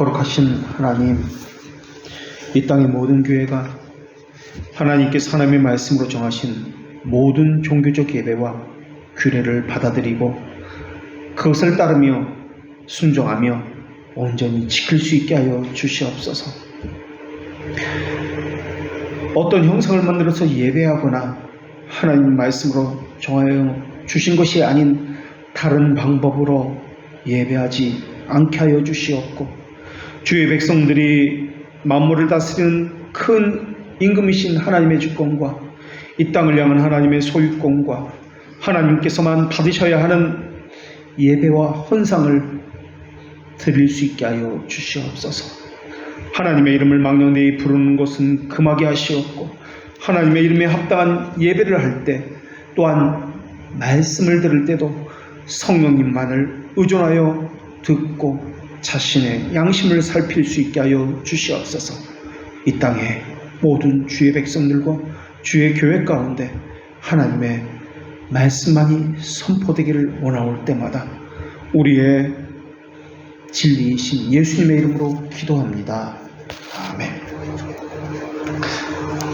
거룩하신 하나님, 이 땅의 모든 교회가 하나님께서 하나님의 말씀으로 정하신 모든 종교적 예배와 규례를 받아들이고 그것을 따르며 순종하며 온전히 지킬 수 있게 하여 주시옵소서. 어떤 형상을 만들어서 예배하거나 하나님 말씀으로 정하여 주신 것이 아닌 다른 방법으로 예배하지 않게 하여 주시옵고, 주의 백성들이 만물을 다스리는 큰 임금이신 하나님의 주권과 이 땅을 향한 하나님의 소유권과 하나님께서만 받으셔야 하는 예배와 헌상을 드릴 수 있게 하여 주시옵소서. 하나님의 이름을 망령되이 부르는 것은 금하게 하시옵고, 하나님의 이름에 합당한 예배를 할 때 또한 말씀을 들을 때도 성령님만을 의존하여 듣고 자신의 양심을 살필 수 있게 하여 주시옵소서. 이 땅의 모든 주의 백성들과 주의 교회 가운데 하나님의 말씀만이 선포되기를 원하올 때마다 우리의 진리이신 예수님의 이름으로 기도합니다. 아멘.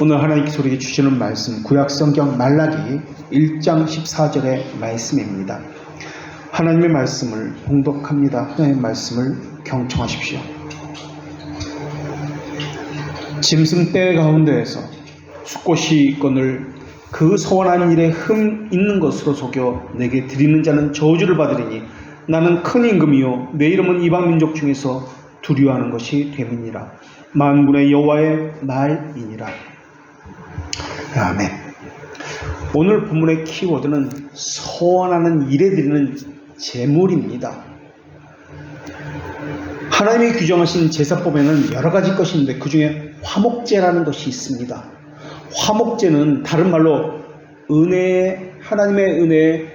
오늘 하나님께서 우리에게 주시는 말씀, 구약성경 말라기 1장 14절의 말씀입니다. 하나님의 말씀을 봉독합니다. 하나님의 말씀을 경청하십시오. 짐승떼 가운데에서 숫꽃이 있거늘 그 서원한 일에 흠 있는 것으로 속여 내게 드리는 자는 저주를 받으리니 나는 큰 임금이요 내 이름은 이방 민족 중에서 두려워하는 것이 됨이니라. 만군의 여호와의 말이니라. 아멘. 오늘 본문의 키워드는 서원하는 일에 드리는 제물입니다. 하나님이 규정하신 제사법에는 여러 가지 것이 있는데 그 중에 화목제라는 것이 있습니다. 화목제는 다른 말로 하나님의 은혜에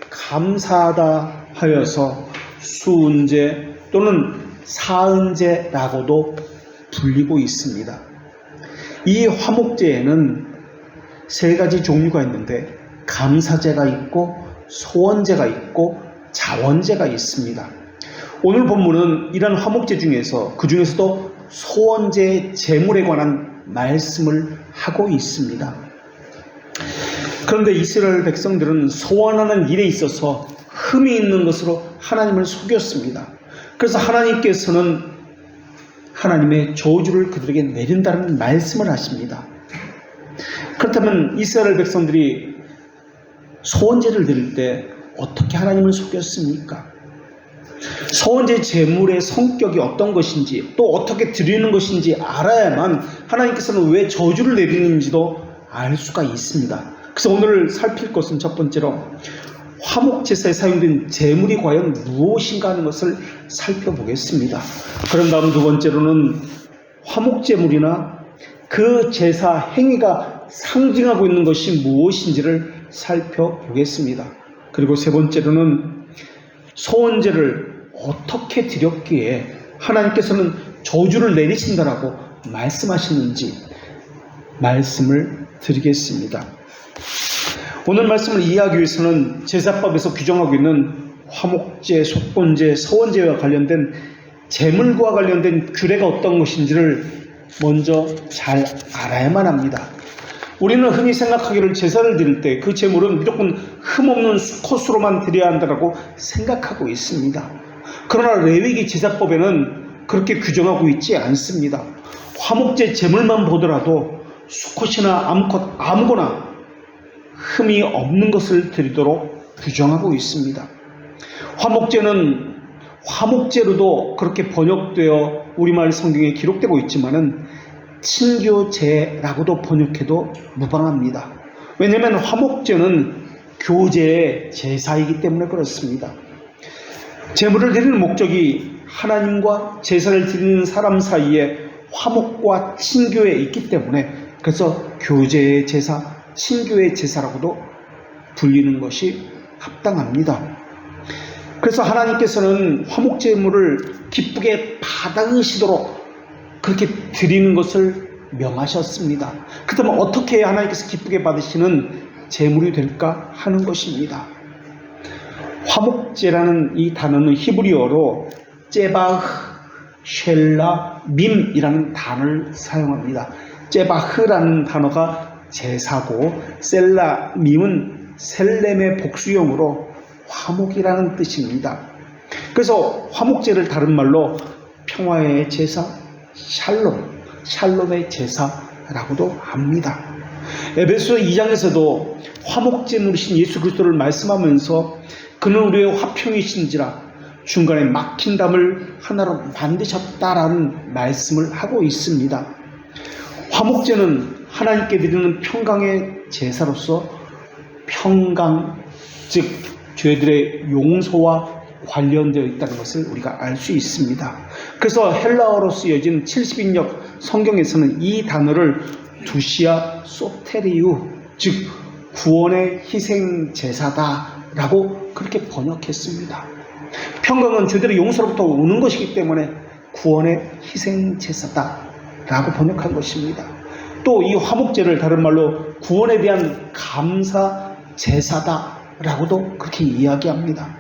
감사하다 하여서 수은제 또는 사은제라고도 불리고 있습니다. 이 화목제에는 세 가지 종류가 있는데 감사제가 있고 소원제가 있고 자원제가 있습니다. 오늘 본문은 이런 화목제 중에서 그 중에서도 소원제 제물에 관한 말씀을 하고 있습니다. 그런데 이스라엘 백성들은 소원하는 일에 있어서 흠이 있는 것으로 하나님을 속였습니다. 그래서 하나님께서는 하나님의 저주를 그들에게 내린다는 말씀을 하십니다. 그렇다면 이스라엘 백성들이 소원제를 드릴 때 어떻게 하나님을 속였습니까? 소원제 제물의 성격이 어떤 것인지 또 어떻게 드리는 것인지 알아야만 하나님께서는 왜 저주를 내리는지도 알 수가 있습니다. 그래서 오늘 살필 것은 첫 번째로 화목제사에 사용된 제물이 과연 무엇인가 하는 것을 살펴보겠습니다. 그런 다음 두 번째로는 화목제물이나 그 제사 행위가 상징하고 있는 것이 무엇인지를 살펴보겠습니다. 그리고 세 번째로는 소원제를 어떻게 드렸기에 하나님께서는 저주를 내리신다라고 말씀하시는지 말씀을 드리겠습니다. 오늘 말씀을 이해하기 위해서는 제사법에서 규정하고 있는 화목제, 속건제, 서원제와 관련된 제물과 관련된 규례가 어떤 것인지를 먼저 잘 알아야만 합니다. 우리는 흔히 생각하기를 제사를 드릴 때 그 제물은 무조건 흠없는 수컷으로만 드려야 한다고 생각하고 있습니다. 그러나 레위기 제사법에는 그렇게 규정하고 있지 않습니다. 화목제 제물만 보더라도 수컷이나 암컷 아무거나 흠이 없는 것을 드리도록 규정하고 있습니다. 화목제는 화목제로도 그렇게 번역되어 우리말 성경에 기록되고 있지만은 친교제라고도 번역해도 무방합니다. 왜냐하면 화목제는 교제의 제사이기 때문에 그렇습니다. 제물을 드리는 목적이 하나님과 제사를 드리는 사람 사이에 화목과 친교에 있기 때문에 그래서 교제의 제사, 친교의 제사라고도 불리는 것이 합당합니다. 그래서 하나님께서는 화목제물을 기쁘게 받으시도록 그렇게 드리는 것을 명하셨습니다. 그렇다면 어떻게 해야 하나님께서 기쁘게 받으시는 제물이 될까 하는 것입니다. 화목제라는 이 단어는 히브리어로 제바흐 쉘라밈이라는 단어를 사용합니다. 제바흐라는 단어가 제사고 셀라밈은 셀렘의 복수형으로 화목이라는 뜻입니다. 그래서 화목제를 다른 말로 평화의 제사, 샬롬의 제사라고도 합니다. 에베소 2장에서도 화목제 누리신 예수 그리스도를 말씀하면서 그는 우리의 화평이신지라 중간에 막힌 담을 하나로 만드셨다라는 말씀을 하고 있습니다. 화목제는 하나님께 드리는 평강의 제사로서 평강, 즉 죄들의 용서와 관련되어 있다는 것을 우리가 알 수 있습니다. 그래서 헬라어로 쓰여진 70인역 성경에서는 이 단어를 두시아 소테리우, 즉 구원의 희생 제사다라고 그렇게 번역했습니다. 평강은 죄들의 용서로부터 오는 것이기 때문에 구원의 희생 제사다라고 번역한 것입니다. 또 이 화목제를 다른 말로 구원에 대한 감사 제사다라고도 그렇게 이야기합니다.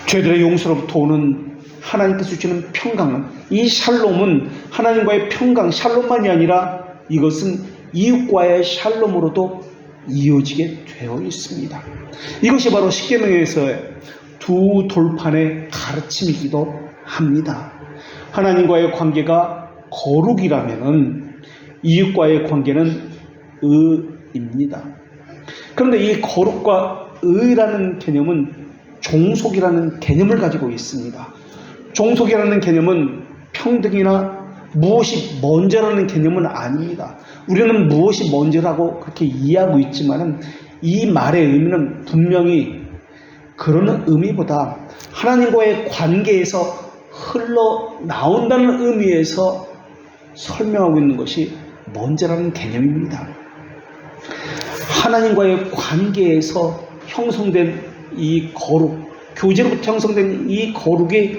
죄들의 용서로부터 오는 하나님께서 주시는 평강은, 이 샬롬은 하나님과의 평강, 샬롬만이 아니라 이것은 이웃과의 샬롬으로도 이어지게 되어 있습니다. 이것이 바로 십계명에서의 두 돌판의 가르침이기도 합니다. 하나님과의 관계가 거룩이라면은 이웃과의 관계는 의입니다. 그런데 이 거룩과 의라는 개념은 종속이라는 개념을 가지고 있습니다. 종속이라는 개념은 평등이나 무엇이 먼저라는 개념은 아닙니다. 우리는 무엇이 먼저라고 그렇게 이해하고 있지만은 이 말의 의미는 분명히 그런 의미보다 하나님과의 관계에서 흘러나온다는 의미에서 설명하고 있는 것이 먼저라는 개념입니다. 하나님과의 관계에서 형성된 이 거룩, 교제로부터 형성된 이 거룩이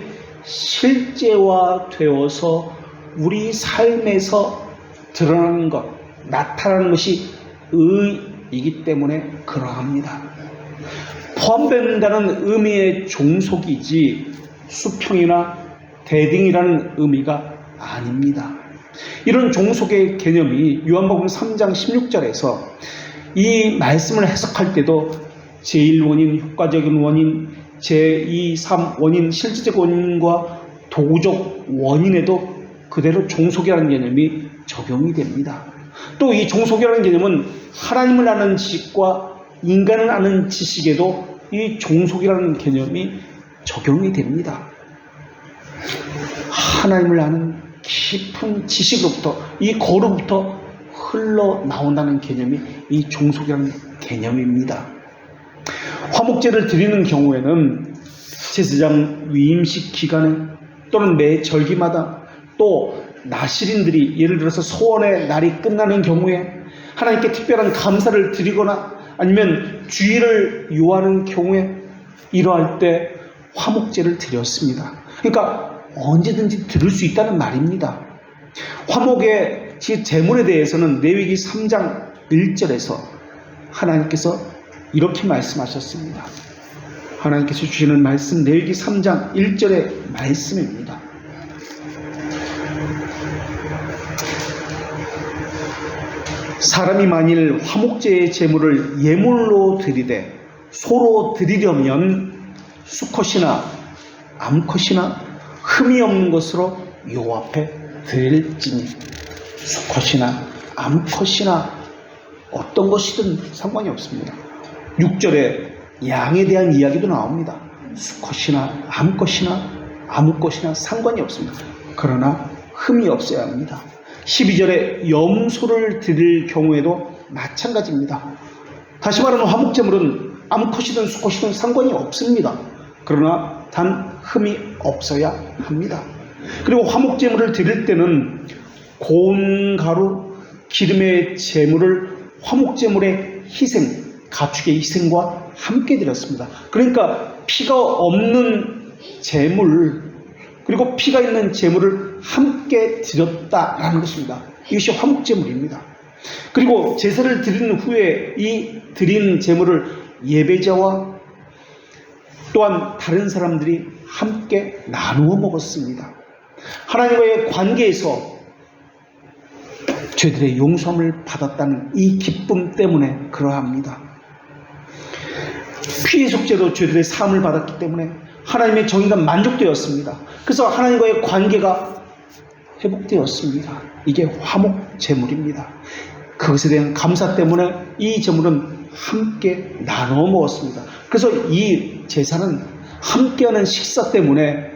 실제화되어서 우리 삶에서 드러나는 것, 나타나는 것이 의이기 때문에 그러합니다. 포함된다는 의미의 종속이지 수평이나 대등이라는 의미가 아닙니다. 이런 종속의 개념이 요한복음 3장 16절에서 이 말씀을 해석할 때도 제1원인, 효과적인 원인, 제2, 3 원인, 실질적 원인과 도구적 원인에도 그대로 종속이라는 개념이 적용이 됩니다. 또 이 종속이라는 개념은 하나님을 아는 지식과 인간을 아는 지식에도 이 종속이라는 개념이 적용이 됩니다. 하나님을 아는 깊은 지식으로부터, 이 거로부터 흘러나온다는 개념이 이 종속이라는 개념입니다. 화목제를 드리는 경우에는 제사장 위임식 기간에 또는 매 절기마다, 또 나실인들이 예를 들어서 소원의 날이 끝나는 경우에 하나님께 특별한 감사를 드리거나 아니면 주의를 요하는 경우에 이러할 때 화목제를 드렸습니다. 그러니까 언제든지 드릴 수 있다는 말입니다. 화목의 제물에 대해서는 레위기 3장 1절에서 하나님께서 이렇게 말씀하셨습니다. 하나님께서 주시는 말씀, 레위기 3장 1절의 말씀입니다. 사람이 만일 화목제의 제물을 예물로 드리되 소로 드리려면 수컷이나 암컷이나 흠이 없는 것으로 여호와 앞에 드릴지니, 수컷이나 암컷이나 어떤 것이든 상관이 없습니다. 6절에 양에 대한 이야기도 나옵니다. 수컷이나 암컷이나 아무 것이나 상관이 없습니다. 그러나 흠이 없어야 합니다. 12절에 염소를 드릴 경우에도 마찬가지입니다. 다시 말하면 화목제물은 암컷이든 수컷이든 상관이 없습니다. 그러나 단 흠이 없어야 합니다. 그리고 화목제물을 드릴 때는 고운 가루, 기름의 제물을 화목제물의 희생, 가축의 희생과 함께 드렸습니다. 그러니까 피가 없는 제물, 그리고 피가 있는 제물을 함께 드렸다라는 것입니다. 이것이 화목제물입니다. 그리고 제사를 드린 후에 이 드린 제물을 예배자와 또한 다른 사람들이 함께 나누어 먹었습니다. 하나님과의 관계에서 죄들의 용서함을 받았다는 이 기쁨 때문에 그러합니다. 피의 속죄로 죄들의 사함을 받았기 때문에 하나님의 정의가 만족되었습니다. 그래서 하나님과의 관계가 회복되었습니다. 이게 화목 제물입니다. 그것에 대한 감사 때문에 이 제물은 함께 나눠 먹었습니다. 그래서 이 제사는 함께하는 식사 때문에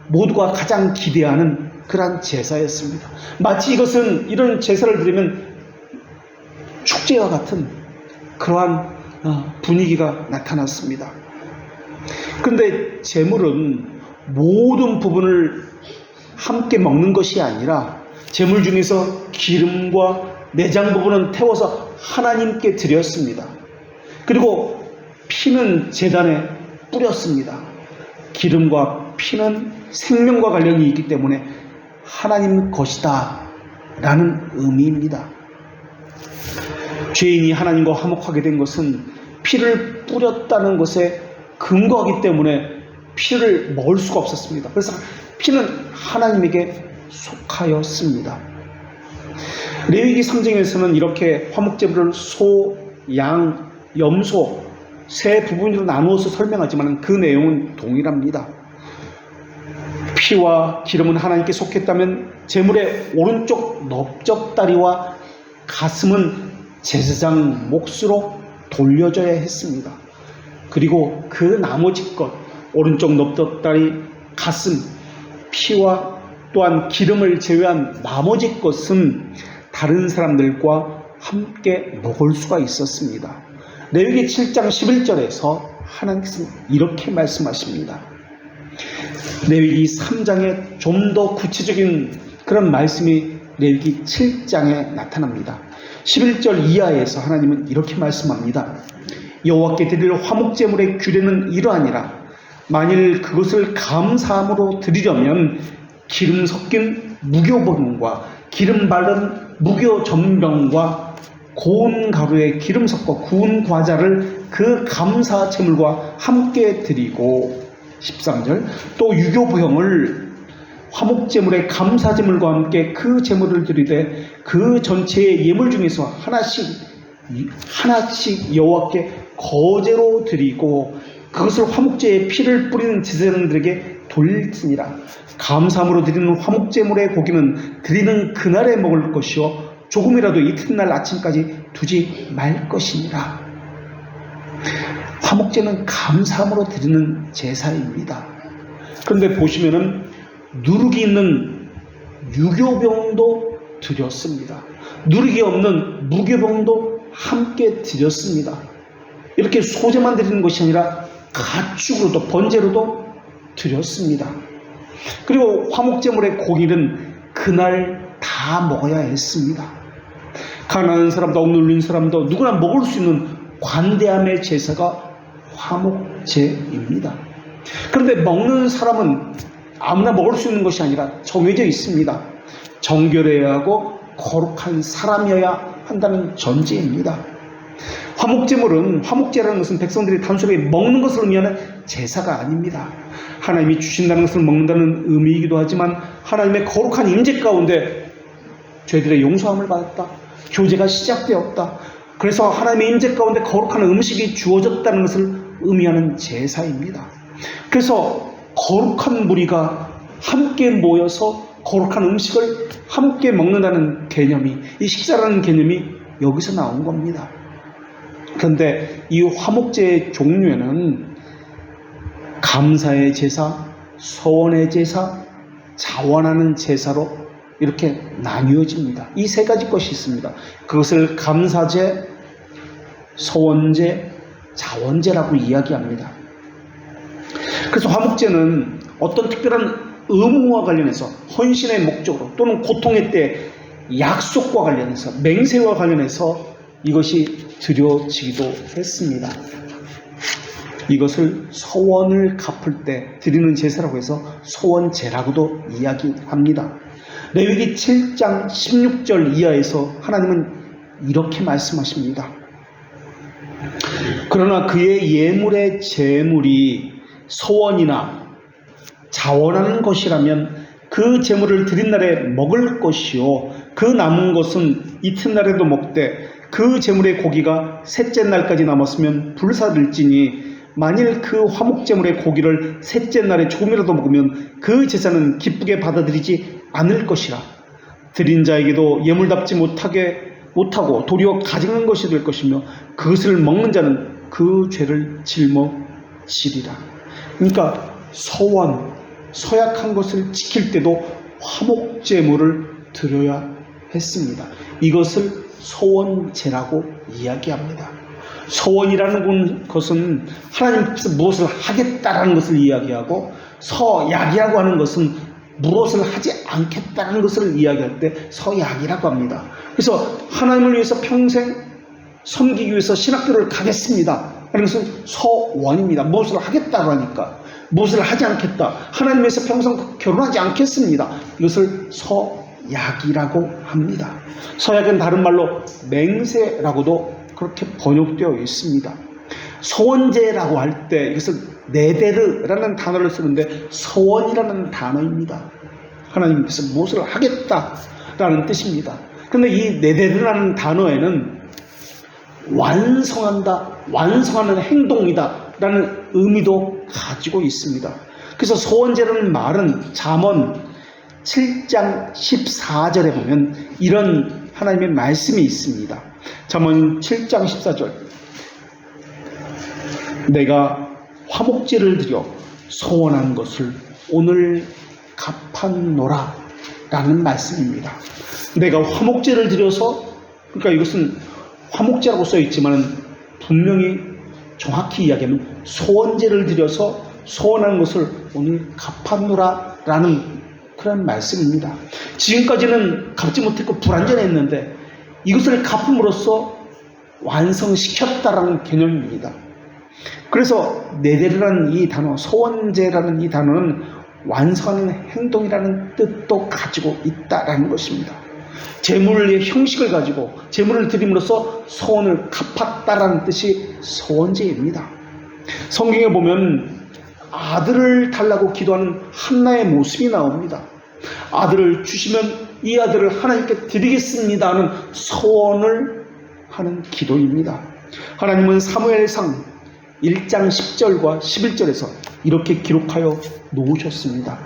모두가 가장 기대하는 그러한 제사였습니다. 마치 이런 제사를 드리면 축제와 같은 그러한 분위기가 나타났습니다. 그런데 제물은 모든 부분을 함께 먹는 것이 아니라 제물 중에서 기름과 내장 부분은 태워서 하나님께 드렸습니다. 그리고 피는 제단에 뿌렸습니다. 기름과 피는 생명과 관련이 있기 때문에 하나님 것이다 라는 의미입니다. 죄인이 하나님과 화목하게 된 것은 피를 뿌렸다는 것에 근거하기 때문에 피를 먹을 수가 없었습니다. 그래서 피는 하나님에게 속하였습니다. 레위기 3장에서는 이렇게 화목제물을 소, 양, 염소 세 부분으로 나누어서 설명하지만 그 내용은 동일합니다. 피와 기름은 하나님께 속했다면 제물의 오른쪽 넓적다리와 가슴은 제사장 몫으로 돌려줘야 했습니다. 그리고 그 나머지 것, 오른쪽 넓적다리, 가슴, 피와 또한 기름을 제외한 나머지 것은 다른 사람들과 함께 먹을 수가 있었습니다. 레위기 7장 11절에서 하나님께서는 이렇게 말씀하십니다. 레위기 3장에 좀 더 구체적인 그런 말씀이 레위기 7장에 나타납니다. 11절 이하에서 하나님은 이렇게 말씀합니다. 여호와께 드릴 화목제물의 규례는 이러하니라. 만일 그것을 감사함으로 드리려면 기름 섞인 무교병과 기름 바른 무교전병과 고운 가루에 기름 섞어 구운 과자를 그 감사 제물과 함께 드리고 13절 또 유교부형을 화목제물의 감사제물과 함께 그 제물을 드리되 그 전체의 예물 중에서 하나씩 여호와께 거제로 드리고 그것을 화목제에 피를 뿌리는 제사장들에게 돌리니라. 감사함으로 드리는 화목제물의 고기는 드리는 그날에 먹을 것이요 조금이라도 이튿날 아침까지 두지 말 것이니라. 화목제는 감사함으로 드리는 제사입니다. 그런데 보시면은 누룩이 있는 유교병도 드렸습니다. 누룩이 없는 무교병도 함께 드렸습니다. 이렇게 소제만 드리는 것이 아니라 가축으로도 번제로도 드렸습니다. 그리고 화목제물의 고기는 그날 다 먹어야 했습니다. 가난한 사람도 억눌린 사람도 누구나 먹을 수 있는 관대함의 제사가 화목제입니다. 그런데 먹는 사람은 아무나 먹을 수 있는 것이 아니라 정해져 있습니다. 정결해야 하고 거룩한 사람이어야 한다는 전제입니다. 화목제라는 것은 백성들이 단순하게 먹는 것을 의미하는 제사가 아닙니다. 하나님이 주신다는 것을 먹는다는 의미이기도 하지만 하나님의 거룩한 임재 가운데 죄들의 용서함을 받았다. 교제가 시작되었다. 그래서 하나님의 임재 가운데 거룩한 음식이 주어졌다는 것을 의미하는 제사입니다. 그래서 거룩한 무리가 함께 모여서 거룩한 음식을 함께 먹는다는 개념이, 이 식사라는 개념이 여기서 나온 겁니다. 그런데 이 화목제의 종류에는 감사의 제사, 서원의 제사, 자원하는 제사로 이렇게 나뉘어집니다. 이 세 가지 것이 있습니다. 그것을 감사제, 서원제, 자원제라고 이야기합니다. 그래서 화목제는 어떤 특별한 의무와 관련해서 헌신의 목적으로 또는 고통의 때 약속과 관련해서 맹세와 관련해서 이것이 드려지기도 했습니다. 이것을 서원을 갚을 때 드리는 제사라고 해서 서원제라고도 이야기합니다. 레위기 7장 16절 이하에서 하나님은 이렇게 말씀하십니다. 그러나 그의 예물의 제물이 서원이나 자원하는 것이라면 그 제물을 드린 날에 먹을 것이요 그 남은 것은 이튿날에도 먹되 그 제물의 고기가 셋째 날까지 남았으면 불사를지니 만일 그 화목제물의 고기를 셋째 날에 조금이라도 먹으면 그 제사는 기쁘게 받아들이지 않을 것이라. 드린 자에게도 예물답지 못하고 도리어 가증한 것이 될 것이며 그것을 먹는 자는 그 죄를 짊어지리라. 그러니까 서약한 것을 지킬 때도 화목제물을 드려야 했습니다. 이것을 서원제라고 이야기합니다. 서원이라는 것은 하나님께서 무엇을 하겠다라는 것을 이야기하고, 서약이라고 하는 것은 무엇을 하지 않겠다는 것을 이야기할 때 서약이라고 합니다. 그래서 하나님을 위해서 평생 섬기기 위해서 신학교를 가겠습니다 하는 것은 서원입니다. 무엇을 하겠다고 하니까, 무엇을 하지 않겠다, 하나님에서 평생 결혼하지 않겠습니다, 이것을 서약이라고 합니다. 서약은 다른 말로 맹세라고도 그렇게 번역되어 있습니다. 서원제라고 할 때 이것을 네데르라는 단어를 쓰는데 서원이라는 단어입니다. 하나님께서 무엇을 하겠다라는 뜻입니다. 그런데 이 네데르라는 단어에는 완성하는 행동이다 라는 의미도 가지고 있습니다. 그래서 서원제라는 말은 잠언 7장 14절에 보면 이런 하나님의 말씀이 있습니다. 잠언 7장 14절, 내가 화목제를 드려 서원한 것을 오늘 갚았노라 라는 말씀입니다. 내가 화목제를 드려서, 그러니까 이것은 화목제라고 써 있지만 분명히 정확히 이야기하면 소원제를 드려서 소원한 것을 오늘 갚았노라 라는 그런 말씀입니다. 지금까지는 갚지 못했고 불완전했는데 이것을 갚음으로써 완성시켰다라는 개념입니다. 그래서 네데르라는 이 단어, 소원제라는 이 단어는 완성하는 행동이라는 뜻도 가지고 있다라는 것입니다. 제물의 형식을 가지고 제물을 드림으로써 소원을 갚았다라는 뜻이 소원제입니다. 성경에 보면 아들을 달라고 기도하는 한나의 모습이 나옵니다. 아들을 주시면 이 아들을 하나님께 드리겠습니다 하는 소원을 하는 기도입니다. 하나님은 사무엘상 1장 10절과 11절에서 이렇게 기록하여 놓으셨습니다.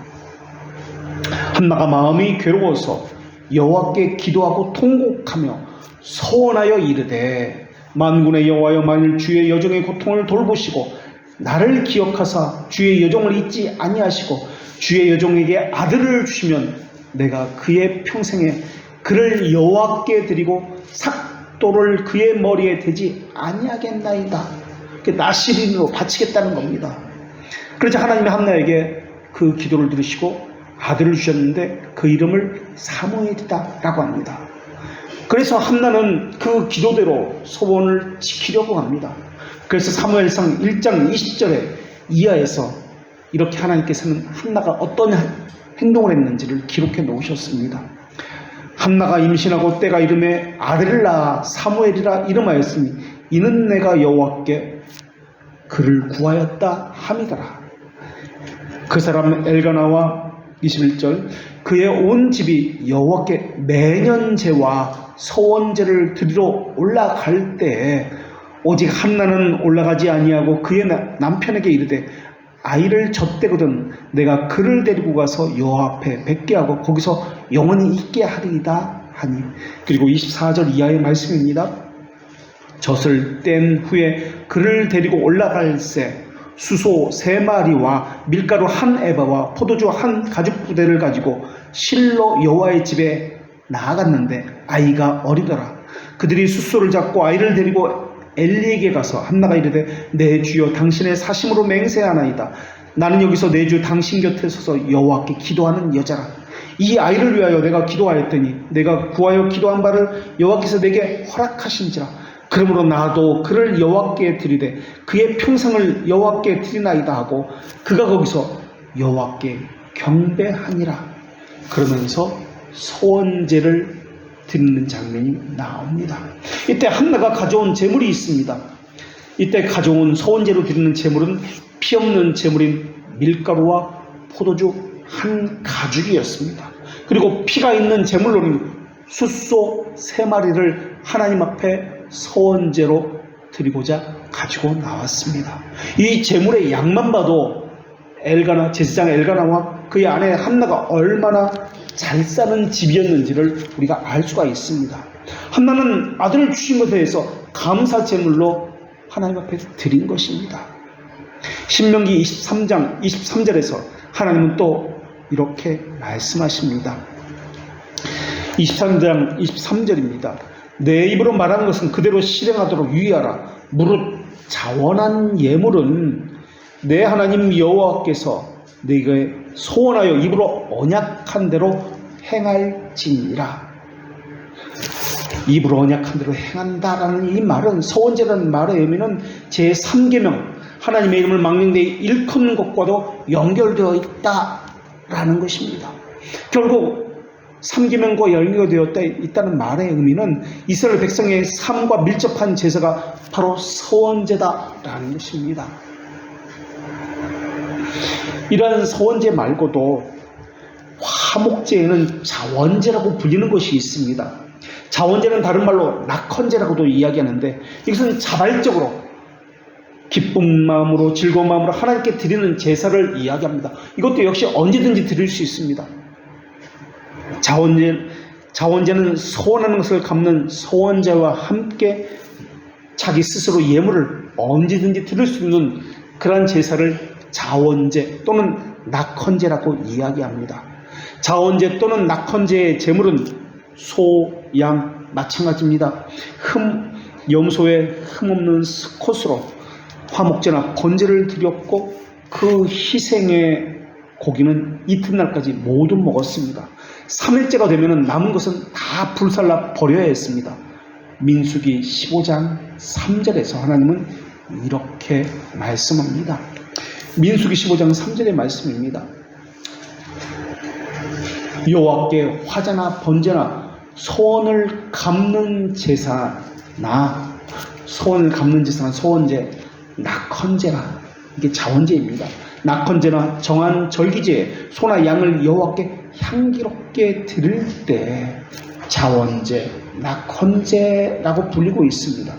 한나가 마음이 괴로워서 여호와께 기도하고 통곡하며 소원하여 이르되, 만군의 여호와여, 만일 주의 여종의 고통을 돌보시고 나를 기억하사 주의 여종을 잊지 아니하시고 주의 여종에게 아들을 주시면 내가 그의 평생에 그를 여호와께 드리고 삭도를 그의 머리에 대지 아니하겠나이다. 나시린으로 바치겠다는 겁니다. 그래서 하나님이 한나에게 그 기도를 들으시고 아들을 주셨는데 그 이름을 사무엘이다 라고 합니다. 그래서 한나는 그 기도대로 소원을 지키려고 합니다. 그래서 사무엘상 1장 20절에 이하에서 이렇게 하나님께서는 한나가 어떤 행동을 했는지를 기록해 놓으셨습니다. 한나가 임신하고 때가 이름에 아들을 낳아 사무엘이라 이름하였으니 이는 내가 여호와께 그를 구하였다 함이더라. 그 사람 엘가나와 21절, 그의 온 집이 여호와께 매년제와 서원제를 드리러 올라갈 때에 오직 한나는 올라가지 아니하고 그의 남편에게 이르되, 아이를 젖대거든 내가 그를 데리고 가서 여호와 앞에 뵙게 하고 거기서 영원히 있게 하리이다 하니. 그리고 24절 이하의 말씀입니다. 젖을 뗀 후에 그를 데리고 올라갈새 수소 3마리와 밀가루 1에바와 포도주 1가죽부대를 가지고 실로 여호와의 집에 나아갔는데 아이가 어리더라. 그들이 숫소를 잡고 아이를 데리고 엘리에게 가서 한나가 이르되, 내 주여 당신의 사심으로 맹세하나이다. 나는 여기서 내 주 당신 곁에 서서 여호와께 기도하는 여자라. 이 아이를 위하여 내가 기도하였더니 내가 구하여 기도한 바를 여호와께서 내게 허락하신지라. 그러므로 나도 그를 여호와께 드리되 그의 평생을 여호와께 드리나이다 하고 그가 거기서 여호와께 경배하니라. 그러면서 소원제를 드리는 장면이 나옵니다. 이때 한나가 가져온 제물이 있습니다. 이때 가져온 소원제로 드리는 제물은 피 없는 제물인 밀가루와 포도주 한 가죽이었습니다. 그리고 피가 있는 제물로는 숫소 3마리를 하나님 앞에 서원제로 드리고자 가지고 나왔습니다. 이 제물의 양만 봐도 엘가나, 제사장 엘가나와 그의 아내 한나가 얼마나 잘 사는 집이었는지를 우리가 알 수가 있습니다. 한나는 아들을 주신 것에 대해서 감사 제물로 하나님 앞에 드린 것입니다. 신명기 23장 23절에서 하나님은 또 이렇게 말씀하십니다. 23장 23절입니다. 내 입으로 말하는 것은 그대로 실행하도록 유의하라. 무릇 자원한 예물은 내 하나님 여호와께서 네게 소원하여 입으로 언약한 대로 행할지니라. 입으로 언약한 대로 행한다라는 이 말은, 소원제라는 말의 의미는 제3계명 하나님의 이름을 망령되이 일컫는 것과도 연결되어 있다라는 것입니다. 결국 3계명과 연결되어 있다는 말의 의미는 이스라엘 백성의 삶과 밀접한 제사가 바로 서원제다라는 것입니다. 이러한 서원제 말고도 화목제에는 자원제라고 불리는 것이 있습니다. 자원제는 다른 말로 낙헌제라고도 이야기하는데, 이것은 자발적으로 기쁜 마음으로 즐거운 마음으로 하나님께 드리는 제사를 이야기합니다. 이것도 역시 언제든지 드릴 수 있습니다. 자원제는 소원하는 것을 갚는 소원제와 함께 자기 스스로 예물을 언제든지 드릴 수 있는 그러한 제사를 자원제 또는 낙헌제라고 이야기합니다. 자원제 또는 낙헌제의 제물은 소, 양 마찬가지입니다. 염소의 흠없는 수컷으로 화목제나 번제를 드렸고, 그 희생의 고기는 이튿날까지 모두 먹었습니다. 3일째가 되면 남은 것은 다 불살라 버려야 했습니다. 민수기 15장 3절에서 하나님은 이렇게 말씀합니다. 민수기 15장 3절의 말씀입니다. 여호와께 화제나 번제나 소원을 갚는 제사나 소원제, 낙헌제나, 이게 자원제입니다. 낙헌제나 정한 절기제에 소나 양을 여호와께 향기롭게 드릴 때 자원제, 낙헌제라고 불리고 있습니다.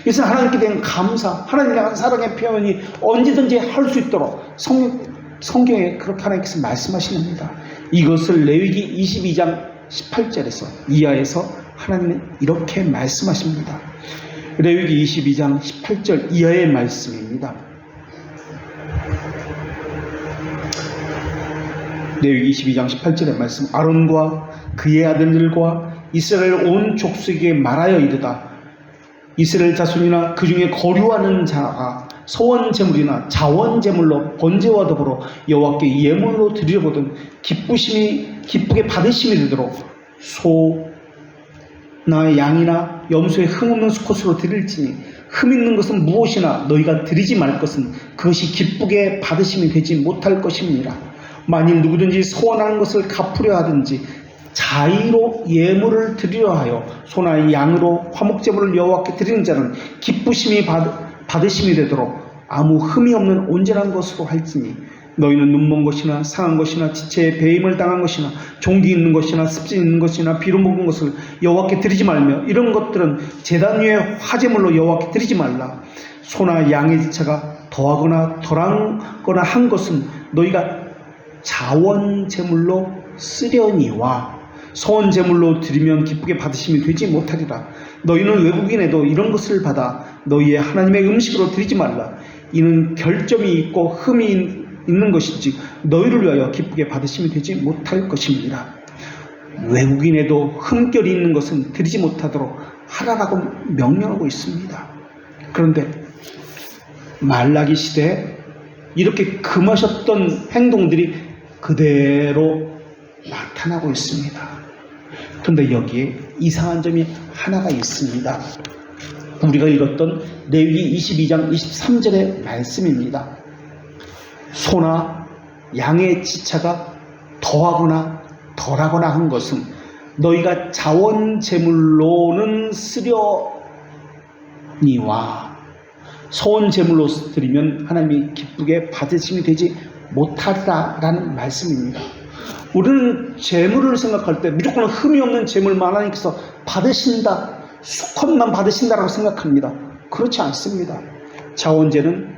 이것은 하나님께 대한 감사, 하나님에 대한 사랑의 표현이 언제든지 할 수 있도록 성경에 그렇게 하나님께서 말씀하십니다. 이것을 레위기 22장 18절에서 이하에서 하나님은 이렇게 말씀하십니다. 레위기 22장 18절 이하의 말씀입니다. 레위기 22장 18절의 말씀. 아론과 그의 아들들과 이스라엘 온 족속에게 말하여 이르다. 이스라엘 자손이나 그 중에 거류하는 자가 소원 제물이나 자원 제물로 번제와 더불어 여호와께 예물로 드리려거든 기쁘게 받으심이 되도록 소나 양이나 염소의 흠없는 수컷으로 드릴지니, 흠 있는 것은 무엇이나 너희가 드리지 말 것은 그것이 기쁘게 받으심이 되지 못할 것입니다. 만일 누구든지 소원하는 것을 갚으려 하든지 자의로 예물을 드리려 하여 소나 양으로 화목제물을 여호와께 드리는 자는 기쁘심이 받으심이 되도록 아무 흠이 없는 온전한 것으로 할지니, 너희는 눈먼 것이나 상한 것이나 지체에 배임을 당한 것이나 종기 있는 것이나 습진 있는 것이나 비로 먹은 것을 여호와께 드리지 말며, 이런 것들은 제단 위에 화제물로 여호와께 드리지 말라. 소나 양의 지체가 더하거나 덜하거나 한 것은 너희가 자원 제물로 쓰려니와 소원 제물로 드리면 기쁘게 받으심이 되지 못하리라. 너희는 외국인에도 이런 것을 받아 너희의 하나님의 음식으로 드리지 말라. 이는 결점이 있고 흠이 있는 것인지 너희를 위하여 기쁘게 받으심이 되지 못할 것입니다. 외국인에도 흠결이 있는 것은 드리지 못하도록 하라라고 명령하고 있습니다. 그런데 말라기 시대에 이렇게 금하셨던 행동들이 그대로 나타나고 있습니다. 그런데 여기에 이상한 점이 하나가 있습니다. 우리가 읽었던 레위기 22장 23절의 말씀입니다. 소나 양의 지체가 더하거나 덜하거나 한 것은 너희가 자원 제물로는 쓰려니와 소원 제물로 드리면 하나님이 기쁘게 받으심이 되지 못하리라라는 말씀입니다. 우리는 재물을 생각할 때 무조건 흠이 없는 재물만 하나님께서 받으신다, 수컷만 받으신다라고 생각합니다. 그렇지 않습니다. 자원제는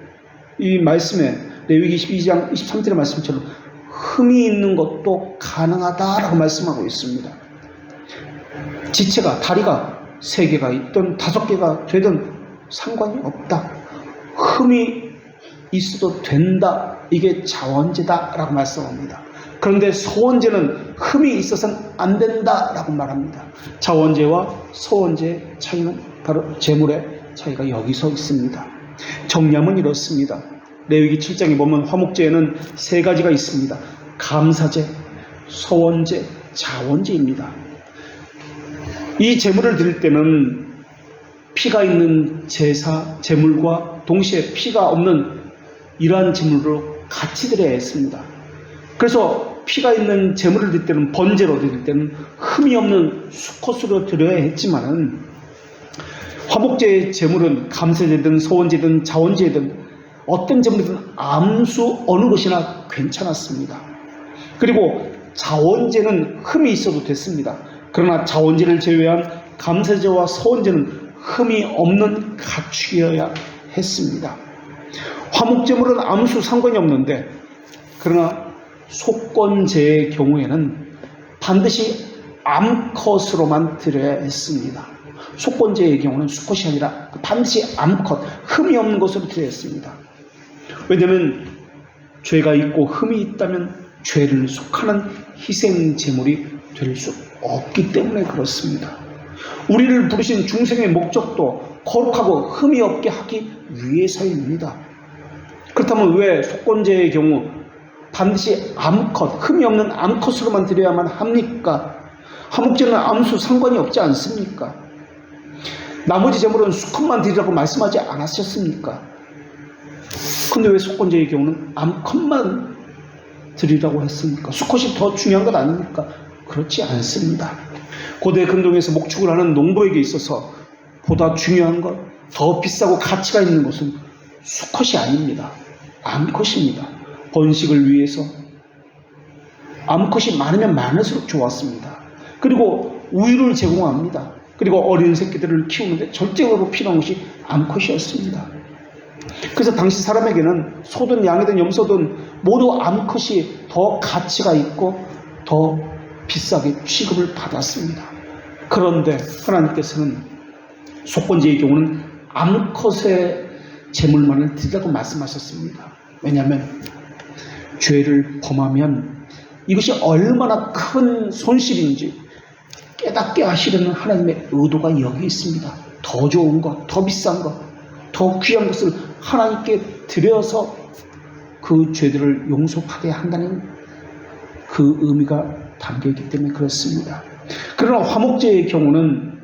이 말씀에 레위기 22장 23절의 말씀처럼 흠이 있는 것도 가능하다라고 말씀하고 있습니다. 지체가, 다리가 3개가 있든 5개가 되든 상관이 없다. 흠이 있어도 된다. 이게 자원제다라고 말씀합니다. 그런데 서원제는 흠이 있어서는 안 된다라고 말합니다. 자원제와 서원제의 차이는 바로 재물의 차이가 여기서 있습니다. 정리하면 이렇습니다. 레위기 7장에 보면 화목제에는 3가지가 있습니다. 감사제, 서원제, 자원제입니다. 이 제물을 드릴 때는 피가 있는 제사, 제물과 동시에 피가 없는 이러한 제물로 같이 드려야 했습니다. 그래서 피가 있는 제물을 드릴 때는, 번제로 드릴 때는 흠이 없는 수컷으로 드려야 했지만은 화목제의 제물은 감사제든 서원제든 자원제든 어떤 제물이든 암수 어느 것이나 괜찮았습니다. 그리고 자원제는 흠이 있어도 됐습니다. 그러나 자원제를 제외한 감사제와 서원제는 흠이 없는 가축이어야 했습니다. 화목제물은 암수 상관이 없는데, 그러나 속건제의 경우에는 반드시 암컷으로만 드려야 했습니다. 속건제의 경우는 수컷이 아니라 반드시 암컷, 흠이 없는 것으로 드려야 했습니다. 왜냐하면 죄가 있고 흠이 있다면 죄를 속하는 희생제물이 될 수 없기 때문에 그렇습니다. 우리를 부르신 중생의 목적도 거룩하고 흠이 없게 하기 위해서입니다. 그렇다면 왜 속건제의 경우 반드시 암컷, 흠이 없는 암컷으로만 드려야만 합니까? 화목제는 암수 상관이 없지 않습니까? 나머지 제물은 수컷만 드리라고 말씀하지 않았었습니까? 근데 왜 속건제의 경우는 암컷만 드리라고 했습니까? 수컷이 더 중요한 것 아닙니까? 그렇지 않습니다. 고대 근동에서 목축을 하는 농부에게 있어서 보다 중요한 것, 더 비싸고 가치가 있는 것은 수컷이 아닙니다. 암컷입니다. 번식을 위해서 암컷이 많으면 많을수록 좋았습니다. 그리고 우유를 제공합니다. 그리고 어린 새끼들을 키우는데 절대적으로 필요한 것이 암컷이었습니다. 그래서 당시 사람에게는 소든 양이든 염소든 모두 암컷이 더 가치가 있고 더 비싸게 취급을 받았습니다. 그런데 하나님께서는 속건제의 경우는 암컷의 제물만을 드리라고 말씀하셨습니다. 왜냐하면 죄를 범하면 이것이 얼마나 큰 손실인지 깨닫게 하시려는 하나님의 의도가 여기 있습니다. 더 좋은 것, 더 비싼 것, 더 귀한 것을 하나님께 드려서 그 죄들을 용서하게 한다는 그 의미가 담겨있기 때문에 그렇습니다. 그러나 화목제의 경우는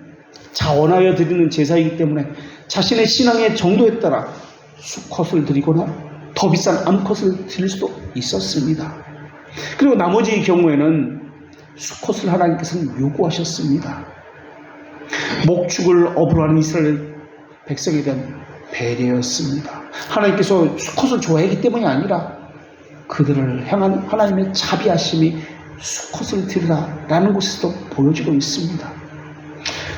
자원하여 드리는 제사이기 때문에 자신의 신앙의 정도에 따라 수컷을 드리거나 더 비싼 암컷을 드릴 수도 있었습니다. 그리고 나머지 경우에는 수컷을 하나님께서는 요구하셨습니다. 목축을 업으로 하는 이스라엘 백성에 대한 배려였습니다. 하나님께서 수컷을 좋아하기 때문이 아니라 그들을 향한 하나님의 자비하심이 수컷을 드리라라는 것에서도 보여지고 있습니다.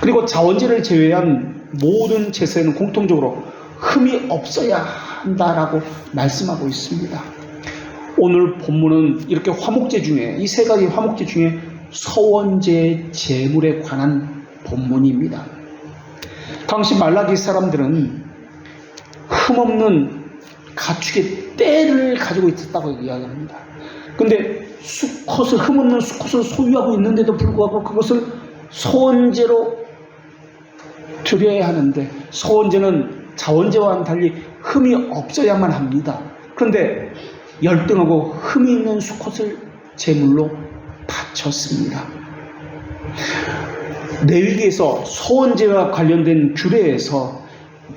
그리고 자원제를 제외한 모든 제사에는 공통적으로 흠이 없어야 한다라고 말씀하고 있습니다. 오늘 본문은 이렇게 화목제 중에, 이 3가지 화목제 중에 서원제 제물에 관한 본문입니다. 당시 말라기 사람들은 흠없는 가축의 떼를 가지고 있었다고 이야기합니다. 근데 수컷을, 흠없는 수컷을 소유하고 있는데도 불구하고 그것을 서원제로 드려야 하는데, 서원제는 자원제와는 달리 흠이 없어야만 합니다. 그런데 열등하고 흠이 있는 수컷을 제물로 바쳤습니다. 레위기에서 서원제와 관련된 규례에서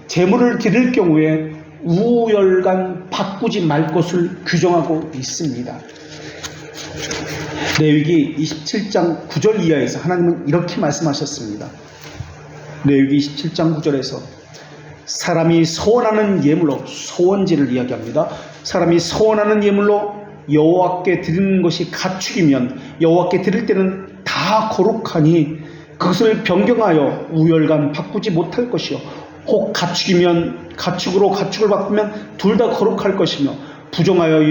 제물을 드릴 경우에 우열간 바꾸지 말 것을 규정하고 있습니다. 레위기 27장 9절 이하에서 하나님은 이렇게 말씀하셨습니다. 레위기 27장 9절에서 사람이 서원하는 예물로, 서원제를 이야기합니다. 사람이 서원하는 예물로 여호와께 드리는 것이 가축이면 여호와께 드릴 때는 다 거룩하니 그것을 변경하여 우열간 바꾸지 못할 것이요 혹 가축이면 가축으로 가축을 바꾸면 둘 다 거룩할 것이며 부정하여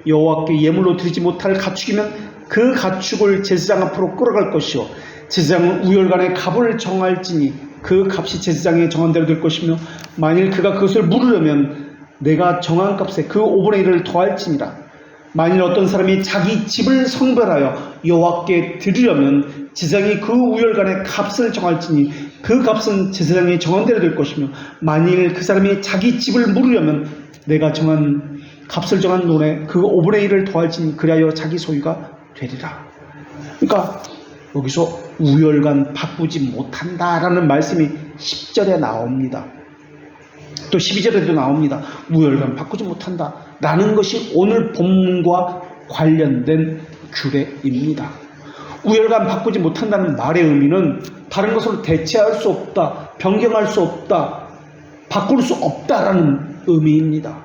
여호와께 예물로 드리지 못할 가축이면 그 가축을 제사장 앞으로 끌어갈 것이요 제사장은 우열간의 값을 정할지니 그 값이 제사장에 정한 대로 될 것이며 만일 그가 그것을 물으려면 내가 정한 값에 그 5분의 1을 더할지니라. 만일 어떤 사람이 자기 집을 성별하여 여호와께 드리려면 제사장이 그 우열간의 값을 정할지니 그 값은 제사장이 정한 대로 될 것이며 만일 그 사람이 자기 집을 물으려면 내가 정한 값을 정한 돈에 그 5분의 1을 더할지니 그리하여 자기 소유가 되리라. 그러니까 여기서 우열간 바꾸지 못한다라는 말씀이 10절에 나옵니다. 또 12절에도 나옵니다. 우열간 바꾸지 못한다라는 것이 오늘 본문과 관련된 규례입니다. 우열간 바꾸지 못한다는 말의 의미는 다른 것으로 대체할 수 없다, 변경할 수 없다, 바꿀 수 없다라는 의미입니다.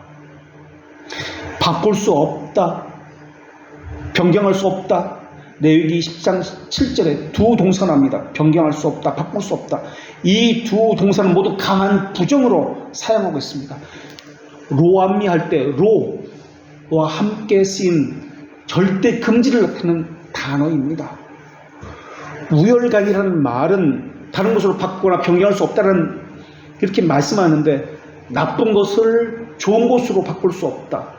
바꿀 수 없다, 변경할 수 없다. 레위기 10장 7절에 두 동사가 납니다. 변경할 수 없다, 바꿀 수 없다. 이 두 동사는 모두 강한 부정으로 사용하고 있습니다. 로암미 할 때 로와 함께 쓰인 절대 금지를 나타내는 단어입니다. 우열간이라는 말은 다른 것으로 바꾸거나 변경할 수 없다는 이렇게 말씀하는데 나쁜 것을 좋은 것으로 바꿀 수 없다.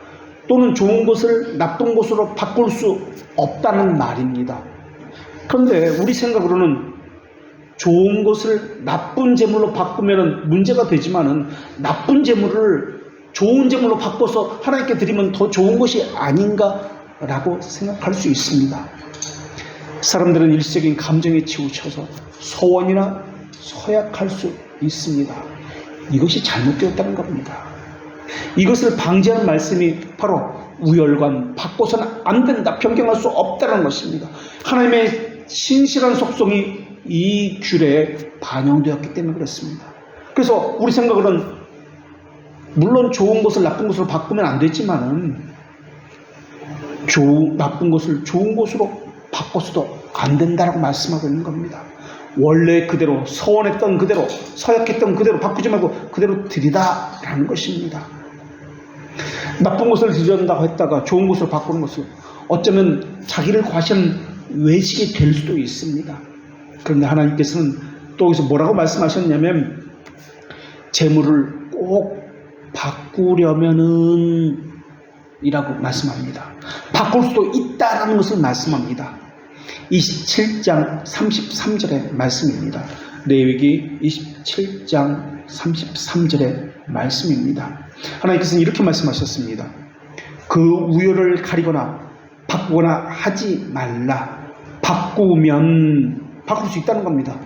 또는 좋은 것을 나쁜 것으로 바꿀 수 없다는 말입니다. 그런데 우리 생각으로는 좋은 것을 나쁜 재물로 바꾸면 문제가 되지만은 나쁜 재물을 좋은 재물로 바꿔서 하나님께 드리면 더 좋은 것이 아닌가라고 생각할 수 있습니다. 사람들은 일시적인 감정에 치우쳐서 소원이나 서약할 수 있습니다. 이것이 잘못되었다는 겁니다. 이것을 방지하는 말씀이 바로 우열관 바꿔서는 안 된다, 변경할 수 없다는 것입니다. 하나님의 신실한 속성이 이 규례에 반영되었기 때문에 그렇습니다. 그래서 우리 생각으로는 물론 좋은 것을 나쁜 것으로 바꾸면 안 되지만은 나쁜 것을 좋은 것으로 바꿔서도 안 된다라고 말씀하고 있는 겁니다. 원래 그대로 서원했던 그대로 서약했던 그대로 바꾸지 말고 그대로 드리다라는 것입니다. 나쁜 것을 드린다고 했다가 좋은 것으로 바꾸는 것은 어쩌면 자기를 과시한 외식이 될 수도 있습니다. 그런데 하나님께서는 또 여기서 뭐라고 말씀하셨냐면 재물을 꼭 바꾸려면은 이라고 말씀합니다. 바꿀 수도 있다라는 것을 말씀합니다. 27장 33절의 말씀입니다. 레위기 27장 33절의 말씀입니다. 하나님께서는 이렇게 말씀하셨습니다. 그 우열을 가리거나 바꾸거나 하지 말라. 바꾸면 바꿀 수 있다는 겁니다.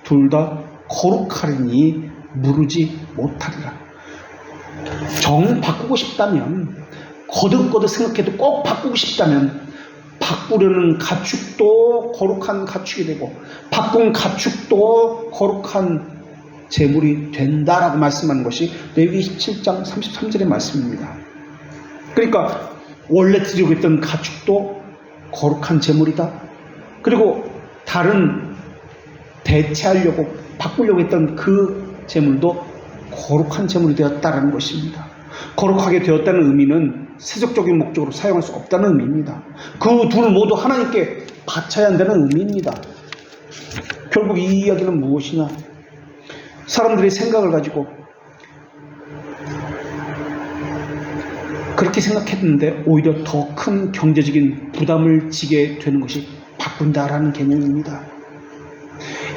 둘 다 거룩하리니 무르지 못하리라. 정 바꾸고 싶다면 거듭거듭 생각해도 꼭 바꾸고 싶다면 바꾸려는 가축도 거룩한 가축이 되고 바꾼 가축도 거룩한 제물이 된다라고 말씀하는 것이 레위기 17장 33절의 말씀입니다. 그러니까 원래 드리고 있던 가축도 거룩한 제물이다. 그리고 다른 대체하려고 바꾸려고 했던 그 제물도 거룩한 제물이 되었다라는 것입니다. 거룩하게 되었다는 의미는 세속적인 목적으로 사용할 수 없다는 의미입니다. 그 둘 모두 하나님께 바쳐야 한다는 의미입니다. 결국 이 이야기는 무엇이냐? 사람들의 생각을 가지고 그렇게 생각했는데 오히려 더 큰 경제적인 부담을 지게 되는 것이 바꾼다라는 개념입니다.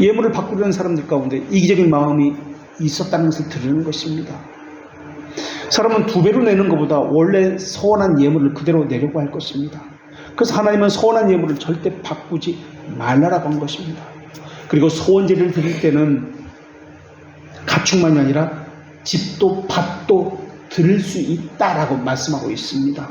예물을 바꾸려는 사람들 가운데 이기적인 마음이 있었다는 것을 드리는 것입니다. 사람은 2배로 내는 것보다 원래 서원한 예물을 그대로 내려고 할 것입니다. 그래서 하나님은 서원한 예물을 절대 바꾸지 말라라고 한 것입니다. 그리고 서원제를 드릴 때는 가축만이 아니라 집도 밭도 드릴 수 있다라고 말씀하고 있습니다.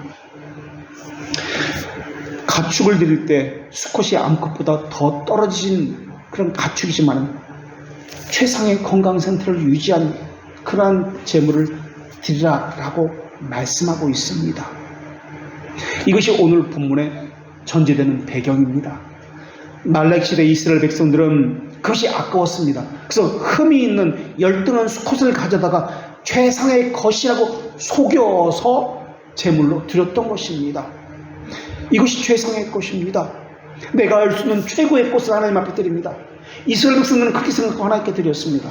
가축을 드릴 때 수컷이 암컷보다 더 떨어진 그런 가축이지만 최상의 건강 상태를 유지한 그러한 재물을 드리라라고 말씀하고 있습니다. 이것이 오늘 본문에 전제되는 배경입니다. 말라기 시대 이스라엘 백성들은 그것이 아까웠습니다. 그래서 흠이 있는 열등한 수컷을 가져다가 최상의 것이라고 속여서 제물로 드렸던 것입니다. 이것이 최상의 것입니다. 내가 알 수 있는 최고의 것을 하나님 앞에 드립니다. 이스라엘 백성들은 그렇게 생각하고 하나님께 드렸습니다.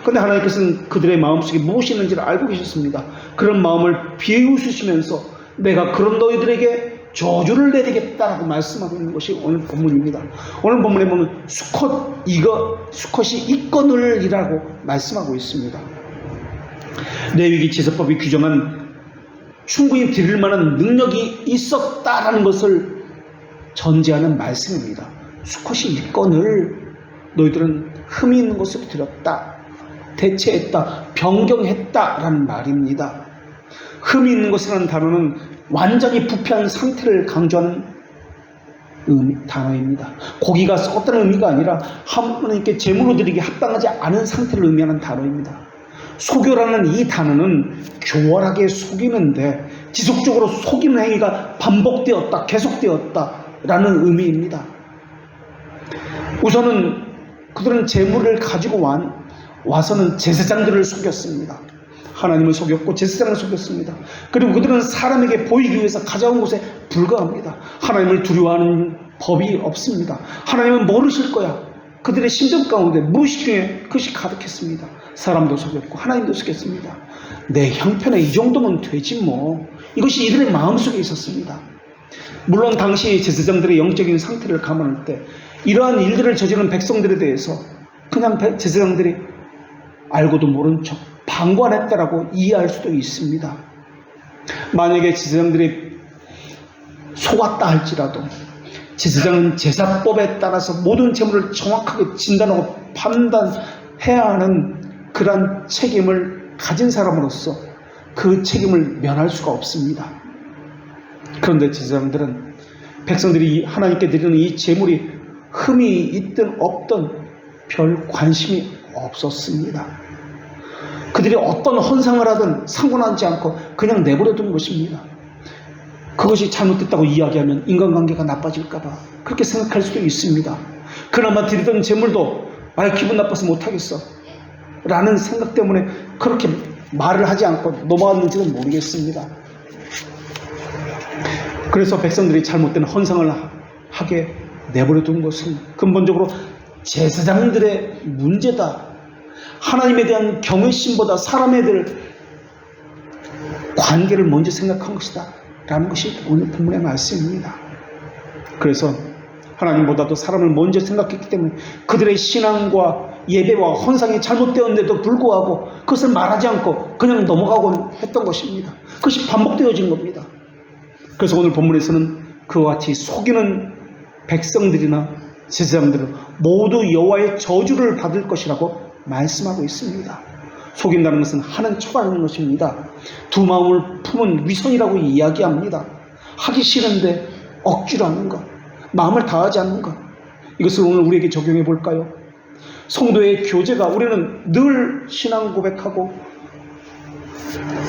그런데 하나님께서는 그들의 마음속에 무엇이 있는지를 알고 계셨습니다. 그런 마음을 비웃으시면서 내가 그런 너희들에게 저주를 내리겠다라고 말씀하고 있는 것이 오늘 본문입니다. 오늘 본문에 보면 수컷이 이거늘이라고 말씀하고 있습니다. 레위기 제사법이 규정한 충분히 드릴 만한 능력이 있었다라는 것을 전제하는 말씀입니다. 수컷이 이거늘 너희들은 흠이 있는 것을 드렸다, 대체했다, 변경했다라는 말입니다. 흠이 있는 것이라는 단어는 완전히 부패한 상태를 강조하는 단어입니다. 고기가 썩었다는 의미가 아니라 하나님께 제물로 드리기 합당하지 않은 상태를 의미하는 단어입니다. 속여라는 이 단어는 교활하게 속이는데 지속적으로 속이는 행위가 반복되었다, 계속되었다라는 의미입니다. 우선은 그들은 제물을 가지고 와서는 제사장들을 속였습니다. 하나님을 속였고 제사장을 속였습니다. 그리고 그들은 사람에게 보이기 위해서 가져온 것에 불과합니다. 하나님을 두려워하는 법이 없습니다. 하나님은 모르실 거야. 그들의 심정 가운데 무의식 중에 그것이 가득했습니다. 사람도 속였고 하나님도 속였습니다. 내 형편에 이 정도면 되지 뭐. 이것이 이들의 마음속에 있었습니다. 물론 당시 제사장들의 영적인 상태를 감안할 때 이러한 일들을 저지른 백성들에 대해서 그냥 제사장들이 알고도 모른 척 방관했다라고 이해할 수도 있습니다. 만약에 제사장들이 속았다 할지라도 제사장은 제사법에 따라서 모든 제물을 정확하게 진단하고 판단해야 하는 그러한 책임을 가진 사람으로서 그 책임을 면할 수가 없습니다. 그런데 제사장들은 백성들이 하나님께 드리는 이 제물이 흠이 있든 없든 별 관심이 없었습니다. 그들이 어떤 헌상을 하든 상관하지 않고 그냥 내버려둔 것입니다. 그것이 잘못됐다고 이야기하면 인간관계가 나빠질까봐 그렇게 생각할 수도 있습니다. 그나마 드리던 제물도 기분 나빠서 못하겠어 라는 생각 때문에 그렇게 말을 하지 않고 넘어갔는지는 모르겠습니다. 그래서 백성들이 잘못된 헌상을 하게 내버려둔 것은 근본적으로 제사장들의 문제다. 하나님에 대한 경외심보다 사람에 대한 관계를 먼저 생각한 것이다 라는 것이 오늘 본문의 말씀입니다. 그래서 하나님보다도 사람을 먼저 생각했기 때문에 그들의 신앙과 예배와 헌상이 잘못되었는데도 불구하고 그것을 말하지 않고 그냥 넘어가곤 했던 것입니다. 그것이 반복되어진 겁니다. 그래서 오늘 본문에서는 그와 같이 속이는 백성들이나 제사장들은 모두 여호와의 저주를 받을 것이라고 말씀하고 있습니다. 속인다는 것은 하는 척하는 것입니다. 두 마음을 품은 위선이라고 이야기합니다. 하기 싫은데 억지로 하는 것, 마음을 다하지 않는 것, 이것을 오늘 우리에게 적용해 볼까요? 성도의 교제가 우리는 늘 신앙 고백하고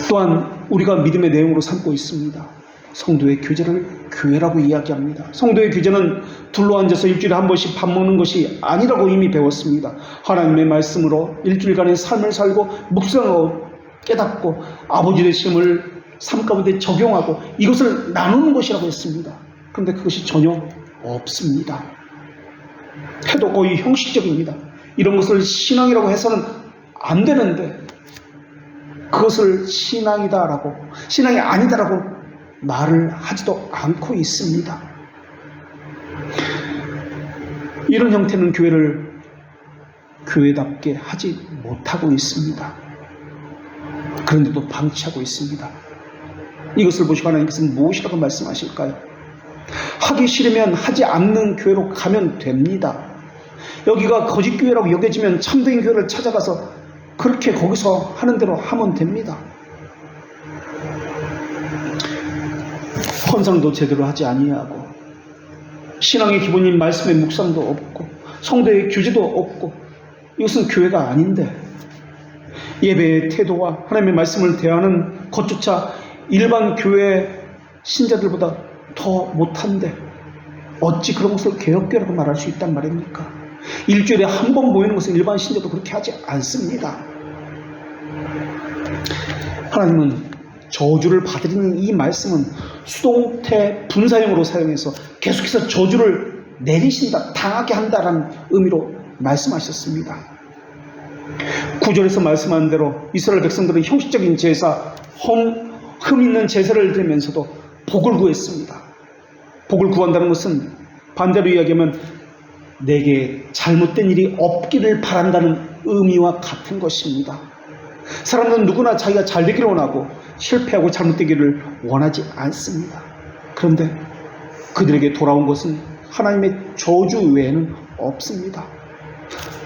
또한 우리가 믿음의 내용으로 삼고 있습니다. 성도의 교제를 교회라고 이야기합니다. 성도의 교제는 둘러앉아서 일주일에 한 번씩 밥 먹는 것이 아니라고 이미 배웠습니다. 하나님의 말씀으로 일주일간의 삶을 살고 묵상하고 깨닫고 아버지 되심을 삶 가운데 적용하고 이것을 나누는 것이라고 했습니다. 그런데 그것이 전혀 없습니다. 해도 거의 형식적입니다. 이런 것을 신앙이라고 해서는 안 되는데 그것을 신앙이다라고, 신앙이 아니다라고 말을 하지도 않고 있습니다. 이런 형태는 교회를 교회답게 하지 못하고 있습니다. 그런데도 방치하고 있습니다. 이것을 보시고 하나님께서는 무엇이라고 말씀하실까요? 하기 싫으면 하지 않는 교회로 가면 됩니다. 여기가 거짓 교회라고 여겨지면 참된 교회를 찾아가서 그렇게 거기서 하는 대로 하면 됩니다. 헌상도 제대로 하지 아니하고 신앙의 기본인 말씀의 묵상도 없고 성도의 교제도 없고 이것은 교회가 아닌데 예배의 태도와 하나님의 말씀을 대하는 것조차 일반 교회 신자들보다 더 못한데 어찌 그런 것을 개혁교회라고 말할 수 있단 말입니까? 일주일에 한 번 모이는 것은 일반 신자도 그렇게 하지 않습니다. 하나님은 저주를 받으리는 이 말씀은 수동태 분사형으로 사용해서 계속해서 저주를 내리신다, 당하게 한다라는 의미로 말씀하셨습니다. 9절에서 말씀한 대로 이스라엘 백성들은 형식적인 제사, 흠 있는 제사를 드리면서도 복을 구했습니다. 복을 구한다는 것은 반대로 이야기하면 내게 잘못된 일이 없기를 바란다는 의미와 같은 것입니다. 사람들은 누구나 자기가 잘 되기를 원하고 실패하고 잘못되기를 원하지 않습니다. 그런데 그들에게 돌아온 것은 하나님의 저주 외에는 없습니다.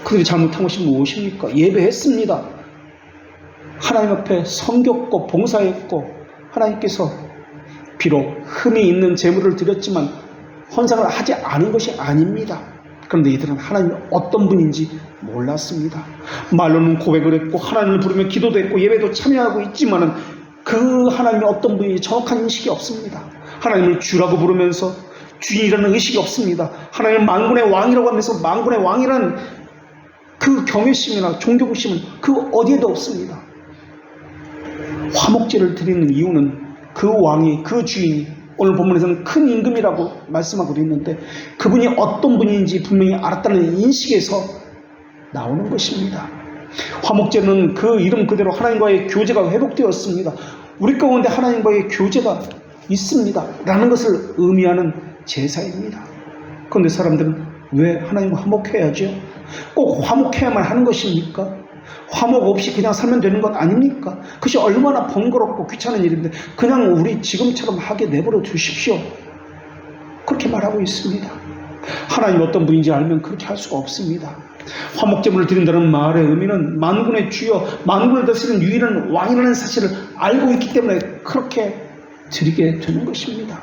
그들이 잘못한 것이 무엇입니까? 예배했습니다. 하나님 앞에 섬겼고 봉사했고 하나님께서 비록 흠이 있는 제물을 드렸지만 헌상을 하지 않은 것이 아닙니다. 그런데 이들은 하나님이 어떤 분인지 몰랐습니다. 말로는 고백을 했고 하나님을 부르며 기도도 했고 예배도 참여하고 있지만은 그 하나님이 어떤 분인지 정확한 인식이 없습니다. 하나님을 주라고 부르면서 주인이라는 의식이 없습니다. 하나님을 만군의 왕이라고 하면서 만군의 왕이라는 그 경외심이나 존경심은 그 어디에도 없습니다. 화목제를 드리는 이유는 그 왕이, 그 주인이 오늘 본문에서는 큰 임금이라고 말씀하고 있는데 그분이 어떤 분인지 분명히 알았다는 인식에서 나오는 것입니다. 화목제는 그 이름 그대로 하나님과의 교제가 회복되었습니다. 우리 가운데 하나님과의 교제가 있습니다 라는 것을 의미하는 제사입니다. 그런데 사람들은 왜 하나님과 화목해야죠? 꼭 화목해야만 하는 것입니까? 화목 없이 그냥 살면 되는 것 아닙니까? 그것이 얼마나 번거롭고 귀찮은 일인데 그냥 우리 지금처럼 하게 내버려 두십시오. 그렇게 말하고 있습니다. 하나님 어떤 분인지 알면 그렇게 할 수가 없습니다. 화목제물을 드린다는 말의 의미는 만군의 주여, 만군을 다스리는 유일한 왕이라는 사실을 알고 있기 때문에 그렇게 드리게 되는 것입니다.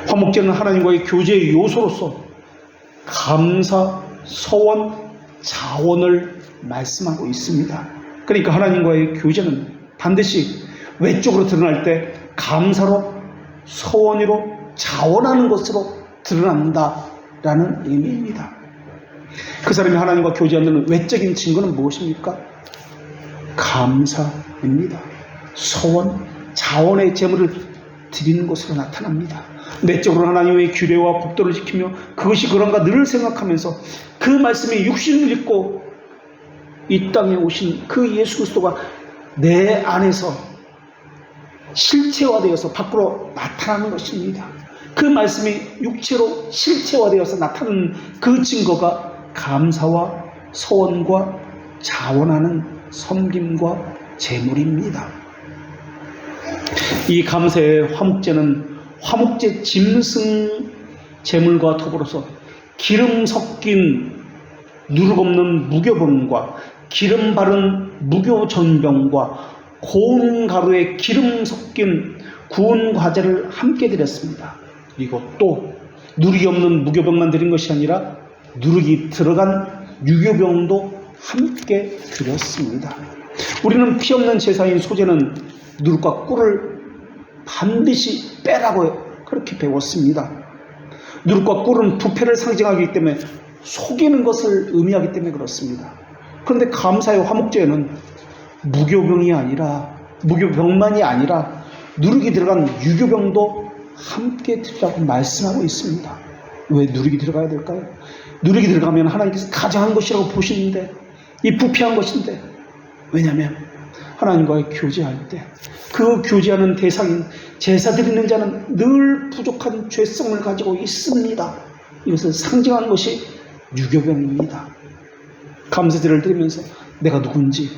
화목제는 하나님과의 교제의 요소로서 감사, 서원, 자원을 말씀하고 있습니다. 그러니까 하나님과의 교제는 반드시 외적으로 드러날 때 감사로, 서원으로, 자원하는 것으로 드러난다라는 의미입니다. 그 사람이 하나님과 교제하는 외적인 증거는 무엇입니까? 감사입니다. 서원, 자원의 제물을 드리는 것으로 나타납니다. 내적으로 하나님의 규례와 법도를 지키며 그것이 그런가 늘 생각하면서 그 말씀에 육신을 입고 이 땅에 오신 그 예수 그리스도가 내 안에서 실체화되어서 밖으로 나타나는 것입니다. 그 말씀이 육체로 실체화되어서 나타나는 그 증거가 감사와 서원과 자원하는 섬김과 제물입니다. 이 감사의 화목제는 화목제 짐승 제물과 더불어서 기름 섞인 누룩 없는 무교병과 기름 바른 무교전병과 고운 가루에 기름 섞인 구운 과자를 함께 드렸습니다. 그리고 또 누룩이 없는 무교병만 드린 것이 아니라 누룩이 들어간 유교병도 함께 드렸습니다. 우리는 피 없는 제사인 소제는 누룩과 꿀을 반드시 빼라고 그렇게 배웠습니다. 누룩과 꿀은 부패를 상징하기 때문에 속이는 것을 의미하기 때문에 그렇습니다. 그런데 감사의 화목제에는 무교병이 아니라 무교병만이 아니라 누룩이 들어간 유교병도 함께 드리라고 말씀하고 있습니다. 왜 누룩이 들어가야 될까요? 누룩이 들어가면 하나님께서 가장한 것이라고 보시는데 이 부패한 것인데 왜냐하면 하나님과의 교제할 때 그 교제하는 대상인 제사 드리는 자는 늘 부족한 죄성을 가지고 있습니다. 이것을 상징하는 것이 유교병입니다. 감사제를 드리면서 내가 누군지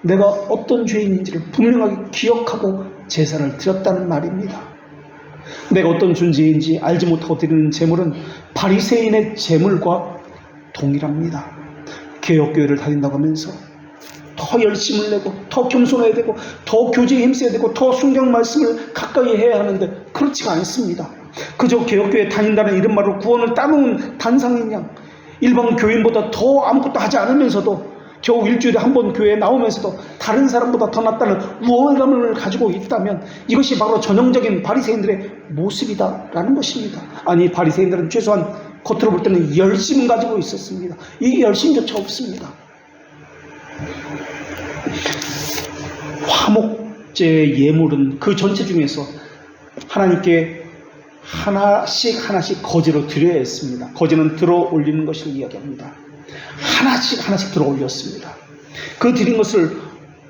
내가 어떤 죄인인지를 분명하게 기억하고 제사를 드렸다는 말입니다. 내가 어떤 존재인지 알지 못하고 드리는 제물은 바리새인의 제물과 동일합니다. 개혁교회를 다닌다고 하면서 더 열심을 내고 더 겸손해야 되고 더 교제에 힘써야 되고 더 순경 말씀을 가까이 해야 하는데 그렇지가 않습니다. 그저 개혁교회 다닌다는 이름만으로 구원을 따놓은 단상인 양 일반 교인보다 더 아무것도 하지 않으면서도 겨우 일주일에 한 번 교회에 나오면서도 다른 사람보다 더 낫다는 우월감을 가지고 있다면 이것이 바로 전형적인 바리새인들의 모습이다라는 것입니다. 아니, 바리새인들은 최소한 겉으로 볼 때는 열심을 가지고 있었습니다. 이 열심조차 없습니다. 화목제 예물은 그 전체 중에서 하나님께 하나씩 거제로 드려야 했습니다. 거제는 들어 올리는 것을 이야기합니다. 하나씩 들어 올렸습니다. 그 드린 것을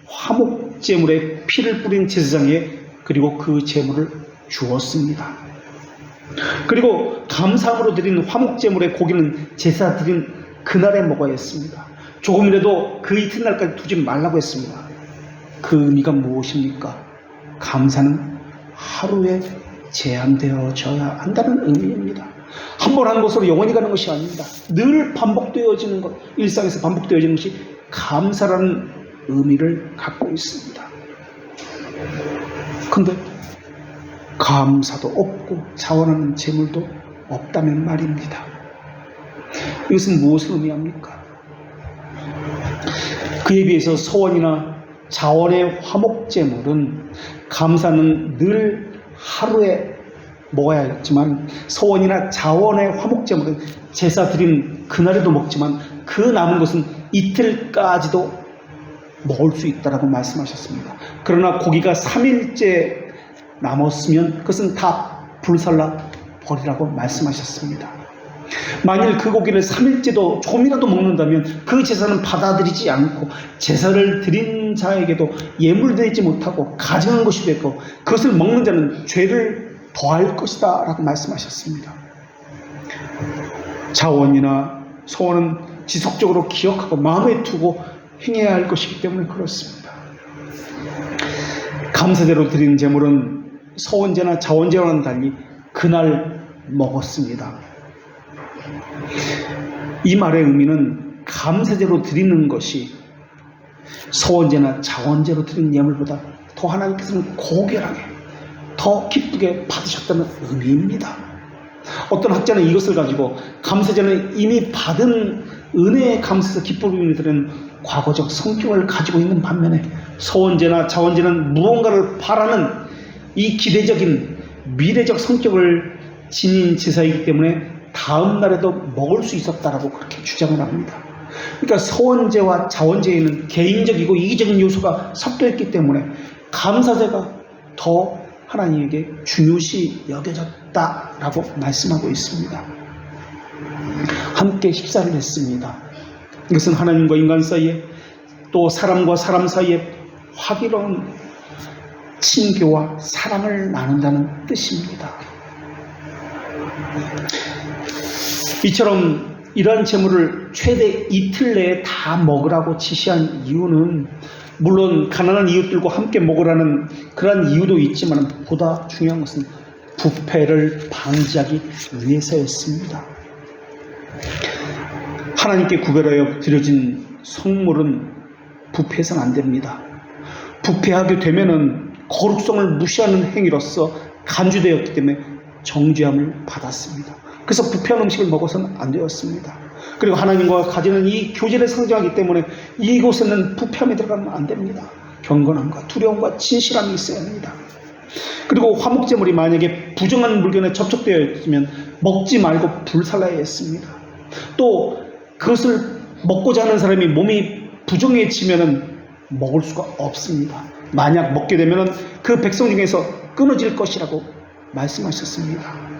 화목제물에 피를 뿌린 제사장에 그리고 그 제물을 주었습니다. 그리고 감사함으로 드린 화목제물의 고기는 제사 드린 그날에 먹어야 했습니다. 조금이라도 그 이튿날까지 두지 말라고 했습니다. 그 의미가 무엇입니까? 감사는 하루에 제한되어져야 한다는 의미입니다. 한 번 한 것으로 영원히 가는 것이 아닙니다. 늘 반복되어지는 것, 일상에서 반복되어지는 것이 감사라는 의미를 갖고 있습니다. 그런데 감사도 없고 자원하는 재물도 없다면 말입니다. 이것은 무엇을 의미합니까? 그에 비해서 서원이나 자원의 화목제물은 감사는 늘 하루에 먹어야 했지만 서원이나 자원의 화목제물은 제사 드린 그날에도 먹지만 그 남은 것은 이틀까지도 먹을 수 있다라고 말씀하셨습니다. 그러나 고기가 3일째 남았으면 그것은 다 불살라 버리라고 말씀하셨습니다. 만일 그 고기를 3일째도 조금이라도 먹는다면 그 제사는 받아들이지 않고 제사를 드린 자에게도 예물되지 못하고 가증한 것이 되고 그것을 먹는 자는 죄를 더할 것이다 라고 말씀하셨습니다. 자원이나 소원은 지속적으로 기억하고 마음에 두고 행해야 할 것이기 때문에 그렇습니다. 감사제로 드린 제물은 서원제나 자원제와는 달리 그날 먹었습니다. 이 말의 의미는 감사제로 드리는 것이 서원제나 자원제로 드린 예물보다 더 하나님께서는 고결하게 더 기쁘게 받으셨다는 의미입니다. 어떤 학자는 이것을 가지고 감사제는 이미 받은 은혜에 감사해서 기쁨을 드리는 과거적 성격을 가지고 있는 반면에 서원제나 자원제는 무언가를 바라는 이 기대적인 미래적 성격을 지닌 제사이기 때문에 다음 날에도 먹을 수 있었다라고 그렇게 주장을 합니다. 그러니까 서원제와 자원제에는 개인적이고 이기적인 요소가 섞여있기 때문에 감사제가 더 하나님에게 중요시 여겨졌다라고 말씀하고 있습니다. 함께 식사를 했습니다. 이것은 하나님과 인간 사이에 또 사람과 사람 사이에 화기로운 친교와 사랑을 나눈다는 뜻입니다. 이처럼 이러한 제물을 최대 이틀 내에 다 먹으라고 지시한 이유는 물론 가난한 이웃들과 함께 먹으라는 그러한 이유도 있지만 보다 중요한 것은 부패를 방지하기 위해서였습니다. 하나님께 구별하여 드려진 성물은 부패해서는 안 됩니다. 부패하게 되면은 거룩성을 무시하는 행위로서 간주되었기 때문에 정죄함을 받았습니다. 그래서 부패한 음식을 먹어서는 안 되었습니다. 그리고 하나님과 가지는 이 교제를 상징하기 때문에 이곳에는 부패함이 들어가면 안 됩니다. 경건함과 두려움과 진실함이 있어야 합니다. 그리고 화목제물이 만약에 부정한 물건에 접촉되어 있으면 먹지 말고 불살라야 했습니다. 또 그것을 먹고자 하는 사람이 몸이 부정해지면 먹을 수가 없습니다. 만약 먹게 되면 그 백성 중에서 끊어질 것이라고 말씀하셨습니다.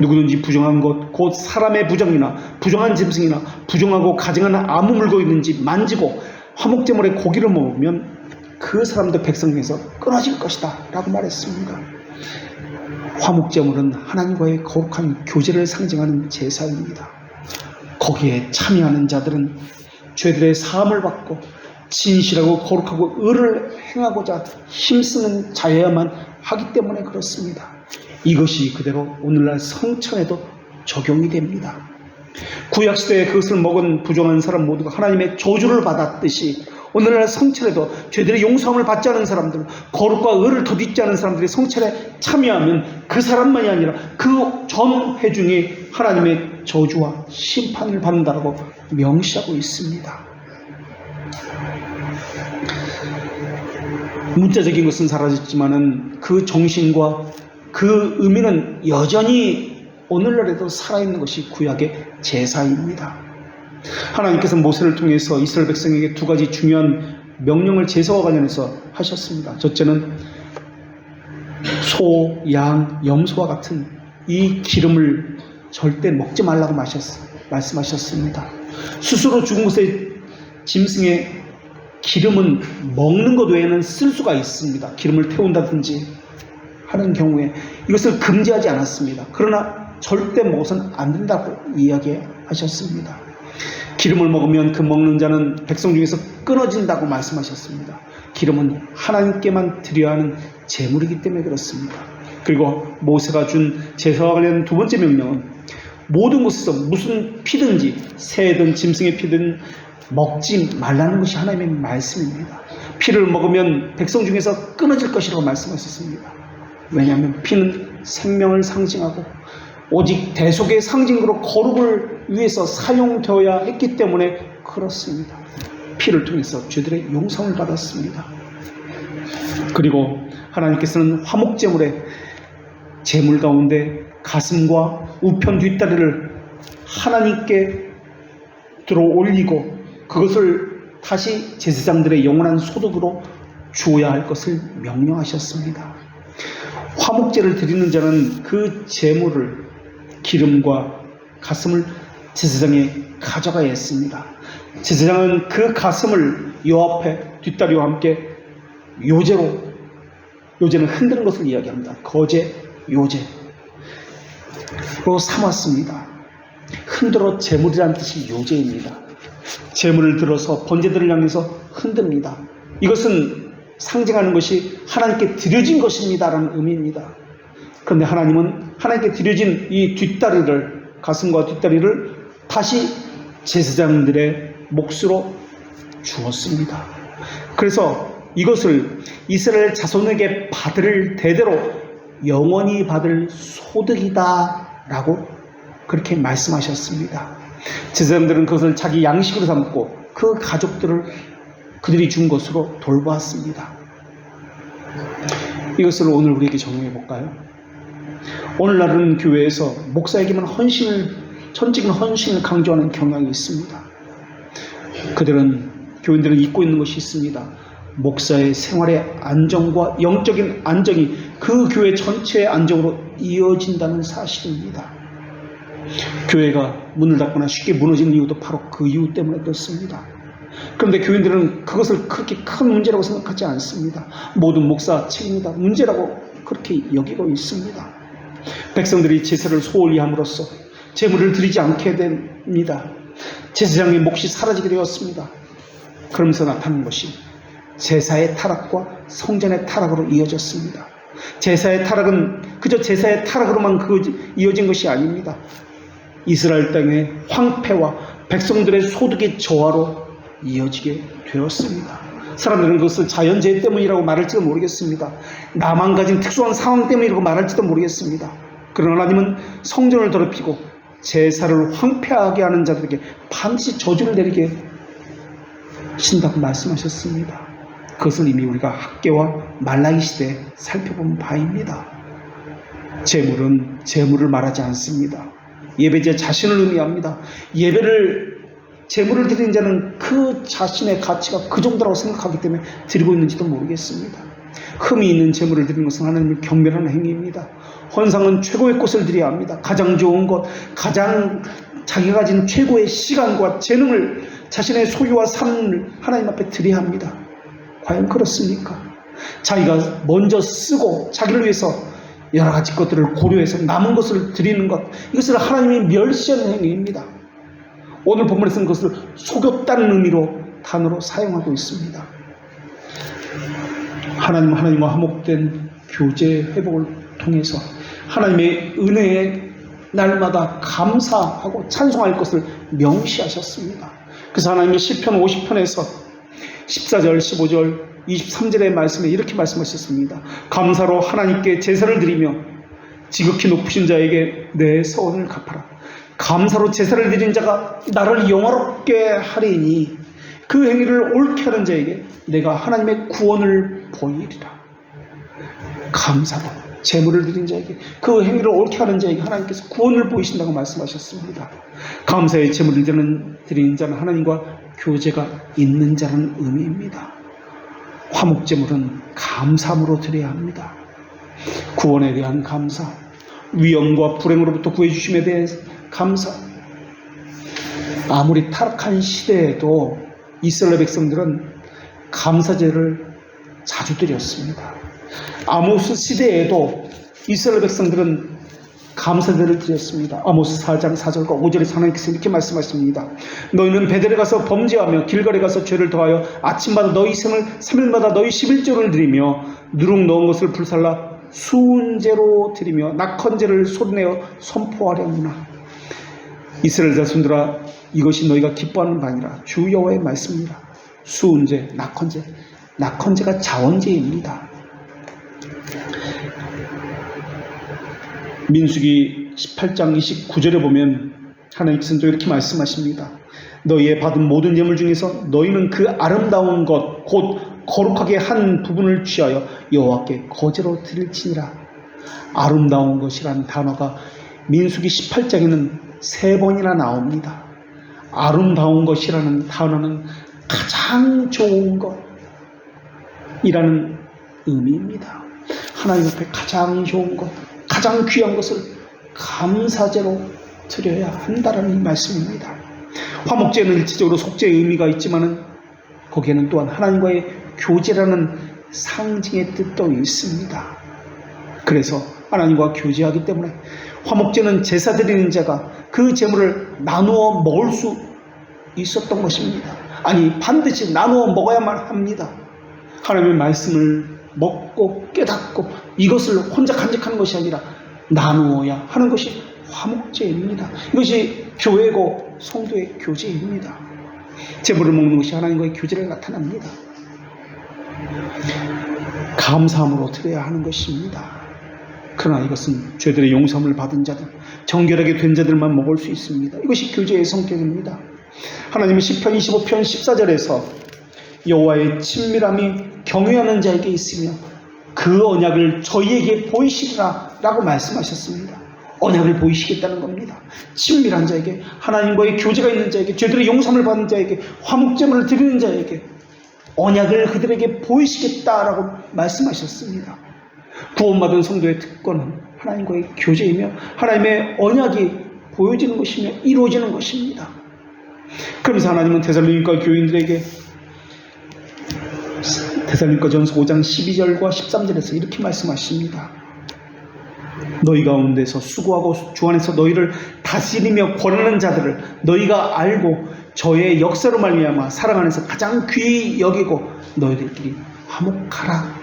누구든지 부정한 것, 곧 사람의 부정이나 부정한 짐승이나 부정하고 가증한 아무 물고 있는지 만지고 화목제물의 고기를 먹으면 그 사람도 백성 중에서 끊어질 것이다 라고 말했습니다. 화목제물은 하나님과의 거룩한 교제를 상징하는 제사입니다. 거기에 참여하는 자들은 죄들의 사함을 받고 진실하고 거룩하고 의를 행하고자 힘쓰는 자여야만 하기 때문에 그렇습니다. 이것이 그대로 오늘날 성천에도 적용이 됩니다. 구약시대에 그것을 먹은 부정한 사람 모두가 하나님의 저주를 받았듯이 오늘날 성천에도 죄들의 용서함을 받지 않은 사람들, 거룩과 의를 더딛지 않은 사람들이 성천에 참여하면 그 사람만이 아니라 그 전 회중이 하나님의 저주와 심판을 받는다고 명시하고 있습니다. 문자적인 것은 사라졌지만은 그 정신과 그 의미는 여전히 오늘날에도 살아있는 것이 구약의 제사입니다. 하나님께서 모세를 통해서 이스라엘 백성에게 두 가지 중요한 명령을 제사와 관련해서 하셨습니다. 첫째는 소, 양, 염소와 같은 이 기름을 절대 먹지 말라고 말씀하셨습니다. 스스로 죽은 것의 짐승의 기름은 먹는 것 외에는 쓸 수가 있습니다. 기름을 태운다든지 하는 경우에 이것을 금지하지 않았습니다. 그러나 절대 먹어서는 안 된다고 이야기하셨습니다. 기름을 먹으면 그 먹는 자는 백성 중에서 끊어진다고 말씀하셨습니다. 기름은 하나님께만 드려야 하는 제물이기 때문에 그렇습니다. 그리고 모세가 준 제사와 관련된 두 번째 명령은 모든 곳에서 무슨 피든지 새든 짐승의 피든 먹지 말라는 것이 하나님의 말씀입니다. 피를 먹으면 백성 중에서 끊어질 것이라고 말씀하셨습니다. 왜냐하면 피는 생명을 상징하고 오직 대속의 상징으로 거룩을 위해서 사용되어야 했기 때문에 그렇습니다. 피를 통해서 죄들의 용서를 받았습니다. 그리고 하나님께서는 화목제물의 제물 가운데 가슴과 우편 뒷다리를 하나님께 들어 올리고 그것을 다시 제사장들의 영원한 소득으로 주어야 할 것을 명령하셨습니다. 화목제를 드리는 자는 그 제물을 기름과 가슴을 제사장에 가져가야 했습니다. 제사장은 그 가슴을 요 앞에 뒷다리와 함께 요제는 흔드는 것을 이야기합니다. 거제, 요제로 삼았습니다. 흔들어 제물이라는 뜻이 요제입니다. 제물을 들어서 번제들을 향해서 흔듭니다. 이것은 상징하는 것이 하나님께 드려진 것입니다라는 의미입니다. 그런데 하나님은 하나님께 드려진 이 뒷다리를, 가슴과 뒷다리를 다시 제사장들의 몫으로 주었습니다. 그래서 이것을 이스라엘 자손에게 받을 대대로 영원히 받을 소득이다 라고 그렇게 말씀하셨습니다. 제사장들은 그것을 자기 양식으로 삼고 그 가족들을 그들이 준 것으로 돌보았습니다. 이것을 오늘 우리에게 적용해 볼까요? 오늘날은 교회에서 목사에게만 전적인 헌신을 강조하는 경향이 있습니다. 교인들은 잊고 있는 것이 있습니다. 목사의 생활의 안정과 영적인 안정이 그 교회 전체의 안정으로 이어진다는 사실입니다. 교회가 문을 닫거나 쉽게 무너지는 이유도 바로 그 이유 때문에 그렇습니다. 그런데 교인들은 그것을 그렇게 큰 문제라고 생각하지 않습니다. 모든 목사 책임이다, 문제라고 그렇게 여기고 있습니다. 백성들이 제사를 소홀히 함으로써 제물을 드리지 않게 됩니다. 제사장의 몫이 사라지게 되었습니다. 그러면서 나타난 것이 제사의 타락과 성전의 타락으로 이어졌습니다. 제사의 타락은 그저 제사의 타락으로만 이어진 것이 아닙니다. 이스라엘 땅의 황폐와 백성들의 소득의 저하로 이어지게 되었습니다. 사람들은 그것을 자연재해 때문이라고 말할지도 모르겠습니다. 나만 가진 특수한 상황 때문이라고 말할지도 모르겠습니다. 그러나 하나님은 성전을 더럽히고 제사를 황폐하게 하는 자들에게 반드시 저주를 내리게 하신다고 말씀하셨습니다. 그것을 이미 우리가 학개와 말라기 시대에 살펴본 바입니다. 제물은 제물을 말하지 않습니다. 예배자 자신을 의미합니다. 제물을 드리는 자는 그 자신의 가치가 그 정도라고 생각하기 때문에 드리고 있는지도 모르겠습니다. 흠이 있는 제물을 드리는 것은 하나님을 경멸하는 행위입니다. 헌상은 최고의 것을 드려야 합니다. 가장 좋은 것, 가장 자기가 가진 최고의 시간과 재능을, 자신의 소유와 삶을 하나님 앞에 드려야 합니다. 과연 그렇습니까? 자기가 먼저 쓰고 자기를 위해서 여러 가지 것들을 고려해서 남은 것을 드리는 것, 이것을 하나님이 멸시하는 행위입니다. 오늘 본문에서는 그것을 속였다는 단어로 사용하고 있습니다. 하나님과 화목된 교제 회복을 통해서 하나님의 은혜에 날마다 감사하고 찬송할 것을 명시하셨습니다. 그래서 하나님의 시편 50편에서 14절, 15절, 23절의 말씀에 이렇게 말씀하셨습니다. 감사로 하나님께 제사를 드리며 지극히 높으신 자에게 내 서원을 갚아라. 감사로 제사를 드린 자가 나를 영화롭게 하리니 그 행위를 옳게 하는 자에게 내가 하나님의 구원을 보이리라. 감사로 제물을 드린 자에게, 그 행위를 옳게 하는 자에게 하나님께서 구원을 보이신다고 말씀하셨습니다. 감사의 제물을 드리는 자는 하나님과 교제가 있는 자는 의미입니다. 화목제물은 감사함으로 드려야 합니다. 구원에 대한 감사, 위험과 불행으로부터 구해주심에 대한 감사. 아무리 타락한 시대에도 이스라엘 백성들은 감사제를 자주 드렸습니다. 아모스 시대에도 이스라엘 백성들은 감사제를 드렸습니다. 아모스 4장 4절과 5절에 하나님께서 이렇게 말씀하십니다. 너희는 베델에 가서 범죄하며 길갈에 가서 죄를 더하여 아침마다 너희 생을 3일마다 너희 11조를 드리며 누룩 넣은 것을 불살라 수은제로 드리며 낙헌제를 소리내어 선포하려느나. 이스라엘 자손들아, 이것이 너희가 기뻐하는 바니라. 주 여호와의 말씀입니다. 수은제, 낙헌제. 낙헌제가 자원제입니다. 민수기 18장 29절에 보면 하나님께서는 또 이렇게 말씀하십니다. 너희의 받은 모든 예물 중에서 너희는 그 아름다운 것 곧 거룩하게 한 부분을 취하여 여호와께 거제로 드릴지니라. 아름다운 것이라는 단어가 민수기 18장에는 3번이나 나옵니다. 아름다운 것이라는 단어는 가장 좋은 것이라는 의미입니다. 하나님 앞에 가장 좋은 것, 가장 귀한 것을 감사제로 드려야 한다는 말씀입니다. 화목제는 일체적으로 속죄의 의미가 있지만 거기에는 또한 하나님과의 교제라는 상징의 뜻도 있습니다. 그래서 하나님과 교제하기 때문에 화목제는 제사 드리는 자가 그 제물을 나누어 먹을 수 있었던 것입니다. 아니, 반드시 나누어 먹어야만 합니다. 하나님의 말씀을 먹고 깨닫고 이것을 혼자 간직하는 것이 아니라 나누어야 하는 것이 화목제입니다. 이것이 교회고 성도의 교제입니다. 제물을 먹는 것이 하나님과의 교제를 나타납니다. 감사함으로 드려야 하는 것입니다. 그러나 이것은 죄들의 용서함을 받은 자들, 정결하게 된 자들만 먹을 수 있습니다. 이것이 교제의 성격입니다. 하나님은 시편 25편 14절에서 여호와의 친밀함이 경외하는 자에게 있으며 그 언약을 저희에게 보이시리라 라고 말씀하셨습니다. 언약을 보이시겠다는 겁니다. 친밀한 자에게, 하나님과의 교제가 있는 자에게, 죄들의 용서함을 받는 자에게, 화목제물을 드리는 자에게 언약을 그들에게 보이시겠다라고 말씀하셨습니다. 구원받은 성도의 특권은 하나님과의 교제이며 하나님의 언약이 보여지는 것이며 이루어지는 것입니다. 그러면서 하나님은 데살로니가 교인들에게 데살로니가전서 5장 12절과 13절에서 이렇게 말씀하십니다. 너희 가운데서 수고하고 주 안에서 너희를 다스리며 권하는 자들을 너희가 알고 저의 역사로 말미암아 사랑 안에서 가장 귀히 여기고 너희들끼리 화목하라.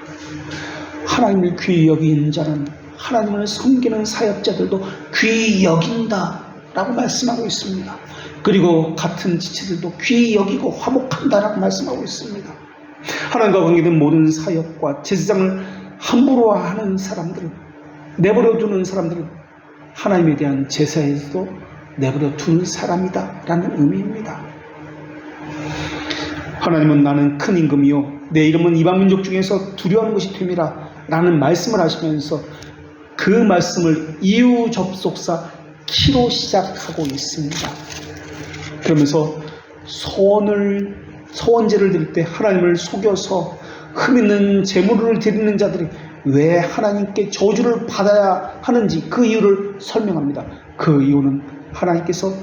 하나님을 귀히 여기는 자는 하나님을 섬기는 사역자들도 귀히 여긴다 라고 말씀하고 있습니다. 그리고 같은 지체들도 귀히 여기고 화목한다 라고 말씀하고 있습니다. 하나님과 관계된 모든 사역과 제사장을 함부로 하는 사람들은, 내버려 두는 사람들은 하나님에 대한 제사에서도 내버려 둔 사람이다 라는 의미입니다. 하나님은 나는 큰 임금이요 내 이름은 이방 민족 중에서 두려워하는 것이 됨이라 라는 말씀을 하시면서 그 말씀을 이유 접속사 키로 시작하고 있습니다. 그러면서 서원제를 드릴 때 하나님을 속여서 흠있는 제물을 드리는 자들이 왜 하나님께 저주를 받아야 하는지 그 이유를 설명합니다. 그 이유는 하나님께서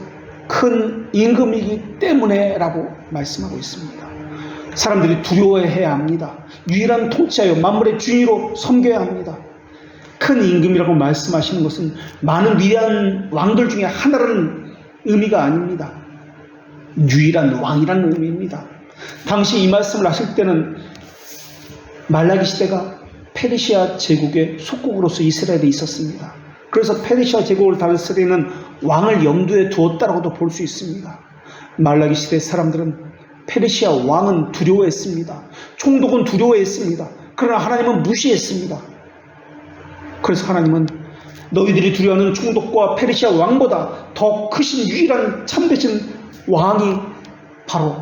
큰 임금이기 때문에 라고 말씀하고 있습니다. 사람들이 두려워해야 합니다. 유일한 통치하여 만물의 주인으로 섬겨야 합니다. 큰 임금이라고 말씀하시는 것은 많은 위대한 왕들 중에 하나라는 의미가 아닙니다. 유일한 왕이라는 의미입니다. 당시 이 말씀을 하실 때는 말라기 시대가 페르시아 제국의 속국으로서 이스라엘에 있었습니다. 그래서 페르시아 제국을 다스리는 왕을 염두에 두었다라고도 볼 수 있습니다. 말라기 시대 사람들은 페르시아 왕은 두려워했습니다. 총독은 두려워했습니다. 그러나 하나님은 무시했습니다. 그래서 하나님은 너희들이 두려워하는 총독과 페르시아 왕보다 더 크신 유일한 참되신 왕이 바로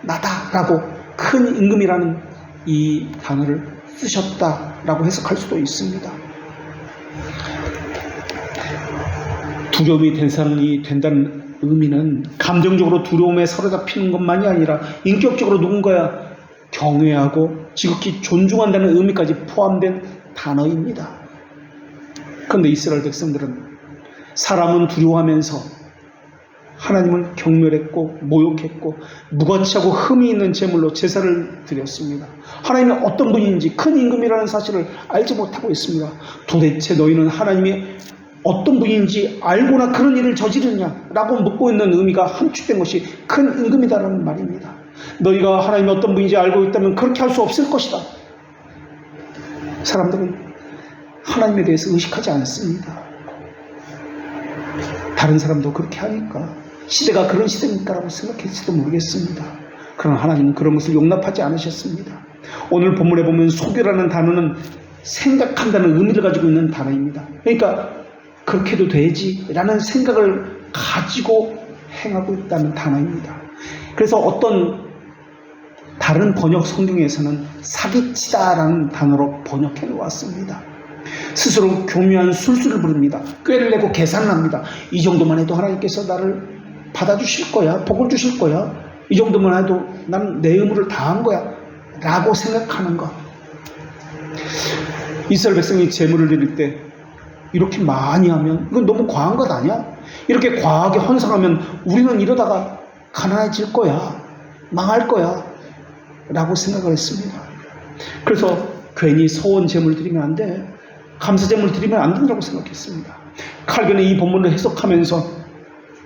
나다라고 큰 임금이라는 이 단어를 쓰셨다라고 해석할 수도 있습니다. 두려움이 대상이 된다는 의미는 감정적으로 두려움에 사로잡히는 것만이 아니라 인격적으로 누군가야 경외하고 지극히 존중한다는 의미까지 포함된 단어입니다. 그런데 이스라엘 백성들은 사람은 두려워하면서 하나님을 경멸했고 모욕했고 무가치하고 흠이 있는 제물로 제사를 드렸습니다. 하나님이 어떤 분인지 큰 임금이라는 사실을 알지 못하고 있습니다. 도대체 너희는 하나님이 어떤 분인지 알고나 그런 일을 저지르냐라고 묻고 있는 의미가 함축된 것이 큰 임금이다라는 말입니다. 너희가 하나님이 어떤 분인지 알고 있다면 그렇게 할 수 없을 것이다. 사람들은 하나님에 대해서 의식하지 않습니다. 다른 사람도 그렇게 하니까 시대가 그런 시대니까라고 생각했을지도 모르겠습니다. 그러나 하나님은 그런 것을 용납하지 않으셨습니다. 오늘 본문에 보면 소교라는 단어는 생각한다는 의미를 가지고 있는 단어입니다. 그러니까 그렇게도 되지라는 생각을 가지고 행하고 있다는 단어입니다. 그래서 어떤 다른 번역 성경에서는 사기치다라는 단어로 번역해 놓았습니다. 스스로 교묘한 술수를 부릅니다. 꾀를 내고 계산을 합니다. 이 정도만 해도 하나님께서 나를 받아주실 거야, 복을 주실 거야, 이 정도만 해도 난 내 의무를 다한 거야 라고 생각하는 것. 이스라엘 백성이 제물을 드릴 때 이렇게 많이 하면 이건 너무 과한 것 아니야? 이렇게 과하게 헌상하면 우리는 이러다가 가난해질 거야, 망할 거야 라고 생각을 했습니다. 그래서 괜히 서원 제물 드리면 안 돼, 감사 제물 드리면 안 된다고 생각했습니다. 칼빈은 이 본문을 해석하면서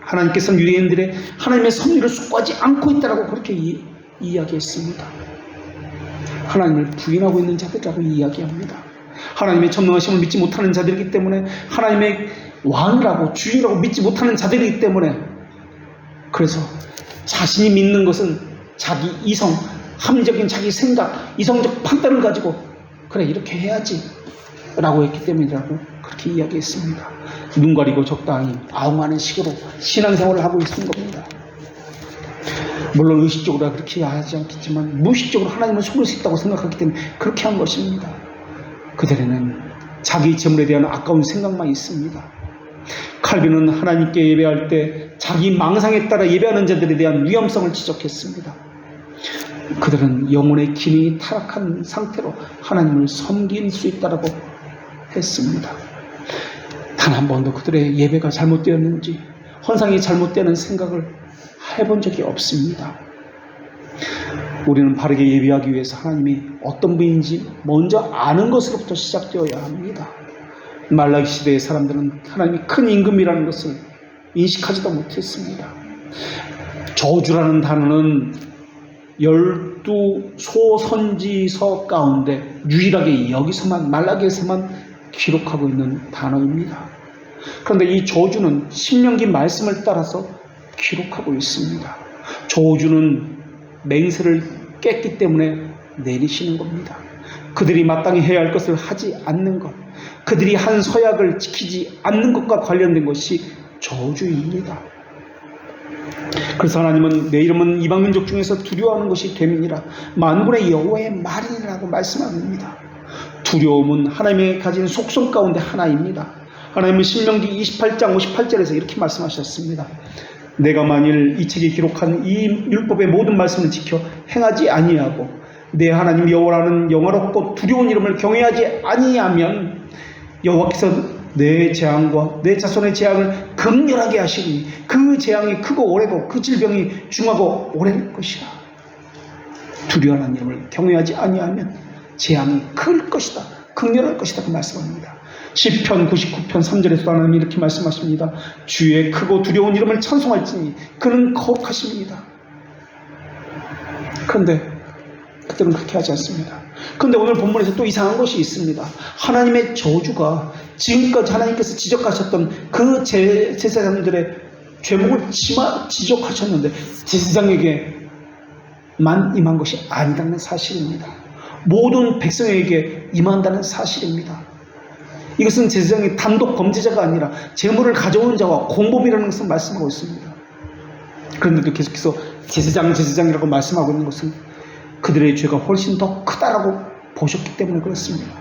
하나님께서는 유대인들의 하나님의 섭리를 숙고하지 않고 있다라고 그렇게 이야기했습니다. 하나님을 부인하고 있는 자들이라고 이야기합니다. 하나님의 전능하심을 믿지 못하는 자들이기 때문에, 하나님의 왕이라고 주인이라고 믿지 못하는 자들이기 때문에, 그래서 자신이 믿는 것은 자기 이성, 합리적인 자기 생각, 이성적 판단을 가지고 그래 이렇게 해야지 라고 했기 때문이라고 그렇게 이야기했습니다. 눈 가리고 적당히 아웅하는 식으로 신앙생활을 하고 있는 겁니다. 물론 의식적으로 그렇게 하지 않겠지만 무의식적으로 하나님을 속일 수 있다고 생각하기 때문에 그렇게 한 것입니다. 그들에는 자기 재물에 대한 아까운 생각만 있습니다. 칼빈은 하나님께 예배할 때 자기 망상에 따라 예배하는 자들에 대한 위험성을 지적했습니다. 그들은 영혼의 기능이 타락한 상태로 하나님을 섬길 수 있다고 했습니다. 단 한 번도 그들의 예배가 잘못되었는지, 헌상이 잘못되는 생각을 해본 적이 없습니다. 우리는 바르게 예배하기 위해서 하나님이 어떤 분인지 먼저 아는 것으로부터 시작되어야 합니다. 말라기 시대의 사람들은 하나님이 큰 임금이라는 것을 인식하지도 못했습니다. 저주라는 단어는 12소선지서 가운데 유일하게 여기서만, 말라기에서만 기록하고 있는 단어입니다. 그런데 이 저주는 신명기 말씀을 따라서 기록하고 있습니다. 저주는 맹세를 깼기 때문에 내리시는 겁니다. 그들이 마땅히 해야 할 것을 하지 않는 것, 그들이 한 서약을 지키지 않는 것과 관련된 것이 저주입니다. 그래서 하나님은 내 이름은 이방민족 중에서 두려워하는 것이 되민이라 만군의 여호와의 말이라고 말씀합니다. 두려움은 하나님의 가진 속성 가운데 하나입니다. 하나님은 신명기 28장 58절에서 이렇게 말씀하셨습니다. 내가 만일 이 책에 기록한 이 율법의 모든 말씀을 지켜 행하지 아니하고 내 하나님 여호와라는 영화롭고 두려운 이름을 경외하지 아니하면 여호와께서 내 재앙과 내 자손의 재앙을 극렬하게 하시니 그 재앙이 크고 오래고 그 질병이 중하고 오래일 것이라. 두려워하는 이름을 경외하지 아니하면 재앙이 클 것이다, 극렬할 것이다 그 말씀합니다. 시편 99편 3절에서 하나님이 이렇게 말씀하십니다. 주의 크고 두려운 이름을 찬송할지니 그는 거룩하십니다. 그런데 그들은 그렇게 하지 않습니다. 그런데 오늘 본문에서 또 이상한 것이 있습니다. 하나님의 저주가 지금까지 하나님께서 지적하셨던 그 제사장들의 죄목을 지적하셨는데 제사장에게만 임한 것이 아니라는 사실입니다. 모든 백성에게 임한다는 사실입니다. 이것은 제사장이 단독 범죄자가 아니라 제물을 가져오는 자와 공범이라는 것을 말씀하고 있습니다. 그런데도 계속해서 제사장이라고 말씀하고 있는 것은 그들의 죄가 훨씬 더 크다라고 보셨기 때문에 그렇습니다.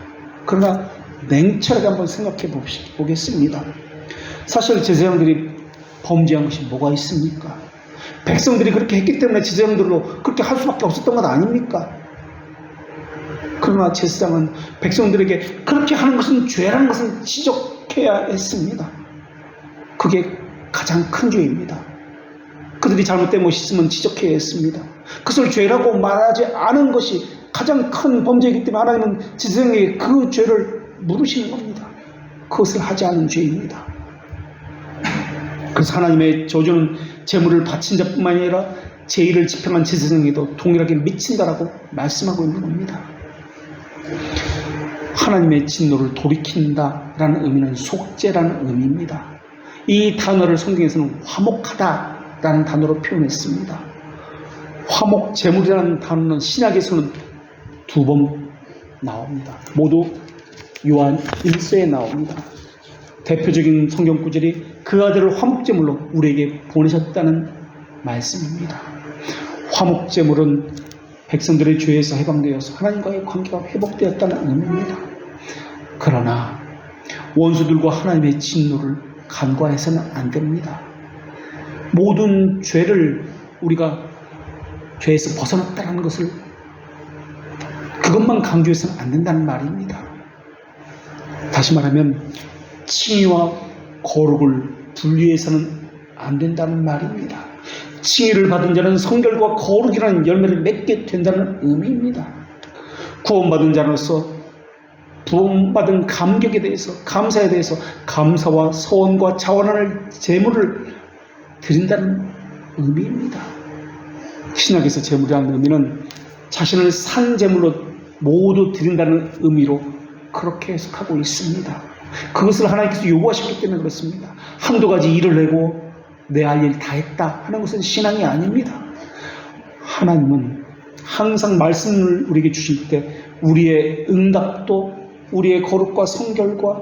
그러나 냉철하게 한번 생각해 보겠습니다. 사실 제사장들이 범죄한 것이 뭐가 있습니까? 백성들이 그렇게 했기 때문에 제사장들로 그렇게 할 수밖에 없었던 것 아닙니까? 그러나 제사장은 백성들에게 그렇게 하는 것은 죄라는 것을 지적해야 했습니다. 그게 가장 큰 죄입니다. 그들이 잘못된 것이 있으면 지적해야 했습니다. 그것을 죄라고 말하지 않은 것이 가장 큰 범죄이기 때문에 하나님은 제사장에게 그 죄를 물으시는 겁니다. 그것을 하지 않은 죄입니다. 그래서 하나님의 저주는 제물을 바친 자뿐만 아니라 제의를 집행한 제사장에도 동일하게 미친다라고 말씀하고 있는 겁니다. 하나님의 진노를 돌이킨다라는 의미는 속죄라는 의미입니다. 이 단어를 성경에서는 화목하다라는 단어로 표현했습니다. 화목, 제물이라는 단어는 신약에서는 2번 나옵니다. 모두 요한 1서에 나옵니다. 대표적인 성경 구절이 그 아들을 화목제물로 우리에게 보내셨다는 말씀입니다. 화목제물은 백성들의 죄에서 해방되어서 하나님과의 관계가 회복되었다는 의미입니다. 그러나 원수들과 하나님의 진노를 간과해서는 안 됩니다. 모든 죄를 우리가 죄에서 벗어났다는 것을 그것만 강조해서는 안 된다는 말입니다. 다시 말하면 칭의와 거룩을 분리해서는 안 된다는 말입니다. 칭의를 받은 자는 성결과 거룩이라는 열매를 맺게 된다는 의미입니다. 구원받은 자로서 구원받은 감격에 대해서, 감사에 대해서 감사와 서원과 자원하는 제물을 드린다는 의미입니다. 신약에서 제물이라는 의미는 자신을 산 제물로 모두 드린다는 의미로 그렇게 해석하고 있습니다. 그것을 하나님께서 요구하셨기 때문에 그렇습니다. 한두 가지 일을 내고 내 할 일 다 했다 하는 것은 신앙이 아닙니다. 하나님은 항상 말씀을 우리에게 주실 때 우리의 응답도 우리의 거룩과 성결과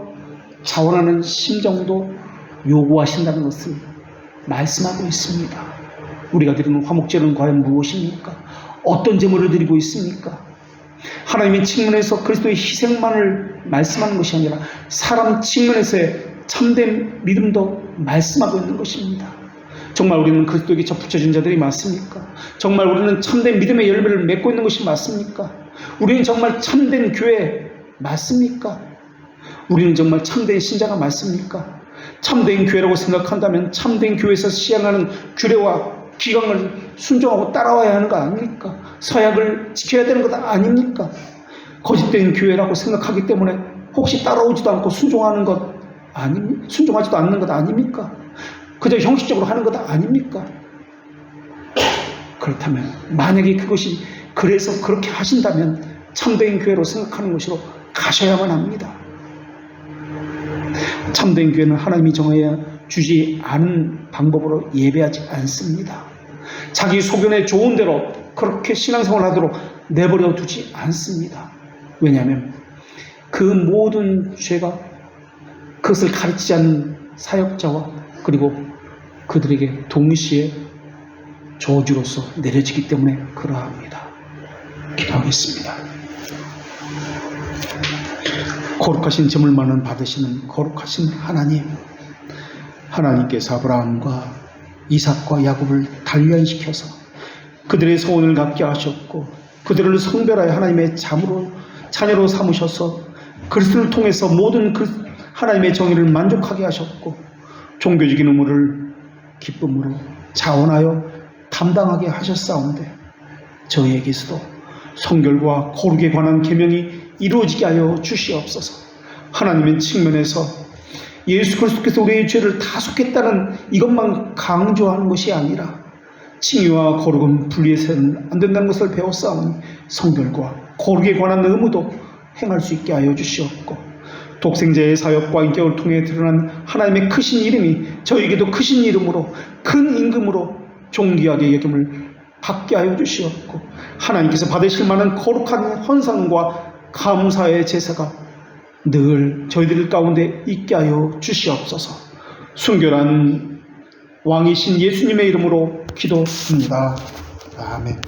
자원하는 심정도 요구하신다는 것을 말씀하고 있습니다. 우리가 드리는 화목제는 과연 무엇입니까? 어떤 제물을 드리고 있습니까? 하나님의 측면에서 그리스도의 희생만을 말씀하는 것이 아니라 사람 측면에서의 참된 믿음도 말씀하고 있는 것입니다. 정말 우리는 그리스도에게 접붙여진 자들이 맞습니까? 정말 우리는 참된 믿음의 열매를 맺고 있는 것이 맞습니까? 우리는 정말 참된 교회 맞습니까? 우리는 정말 참된 신자가 맞습니까? 참된 교회라고 생각한다면 참된 교회에서 시행하는 규례와 기강을 순종하고 따라와야 하는 거 아닙니까? 서약을 지켜야 되는 것 아닙니까? 거짓된 교회라고 생각하기 때문에 혹시 따라오지도 않고 순종하지도 않는 것 아닙니까? 그저 형식적으로 하는 것 아닙니까? 그렇다면 만약에 그것이 그래서 그렇게 하신다면 참된 교회로 생각하는 것으로 가셔야만 합니다. 참된 교회는 하나님이 정하여 주지 않은 방법으로 예배하지 않습니다. 자기 소견에 좋은 대로 그렇게 신앙생활을 하도록 내버려 두지 않습니다. 왜냐하면 그 모든 죄가 그것을 가르치지 않는 사역자와 그리고 그들에게 동시에 저주로서 내려지기 때문에 그러합니다. 기도하겠습니다. 거룩하신 제물만을 받으시는 거룩하신 하나님, 하나님께서 아브라함과 이삭과 야곱을 단련시켜서 그들의 소원을 갖게 하셨고 그들을 성별하여 하나님의 자녀로 삼으셔서 그리스도를 통해서 모든 하나님의 정의를 만족하게 하셨고 종교적인 의무를 기쁨으로 자원하여 담당하게 하셨사온데 저희에게서도 성결과 거룩에 관한 계명이 이루어지게 하여 주시옵소서. 하나님의 측면에서 예수 그리스도께서 우리의 죄를 다 속했다는 이것만 강조하는 것이 아니라 칭의와 거룩은 분리해서는 안 된다는 것을 배웠사오니 성결과 거룩에 관한 의무도 행할 수 있게 하여 주시옵고 독생자의 사역과 인격을 통해 드러난 하나님의 크신 이름이 저에게도 크신 이름으로 큰 임금으로 존귀하게 여김을 받게 하여 주시옵고 하나님께서 받으실 만한 거룩한 헌상과 감사의 제사가 늘 저희들 가운데 있게 하여 주시옵소서. 순결한 왕이신 예수님의 이름으로 기도합니다. 아멘.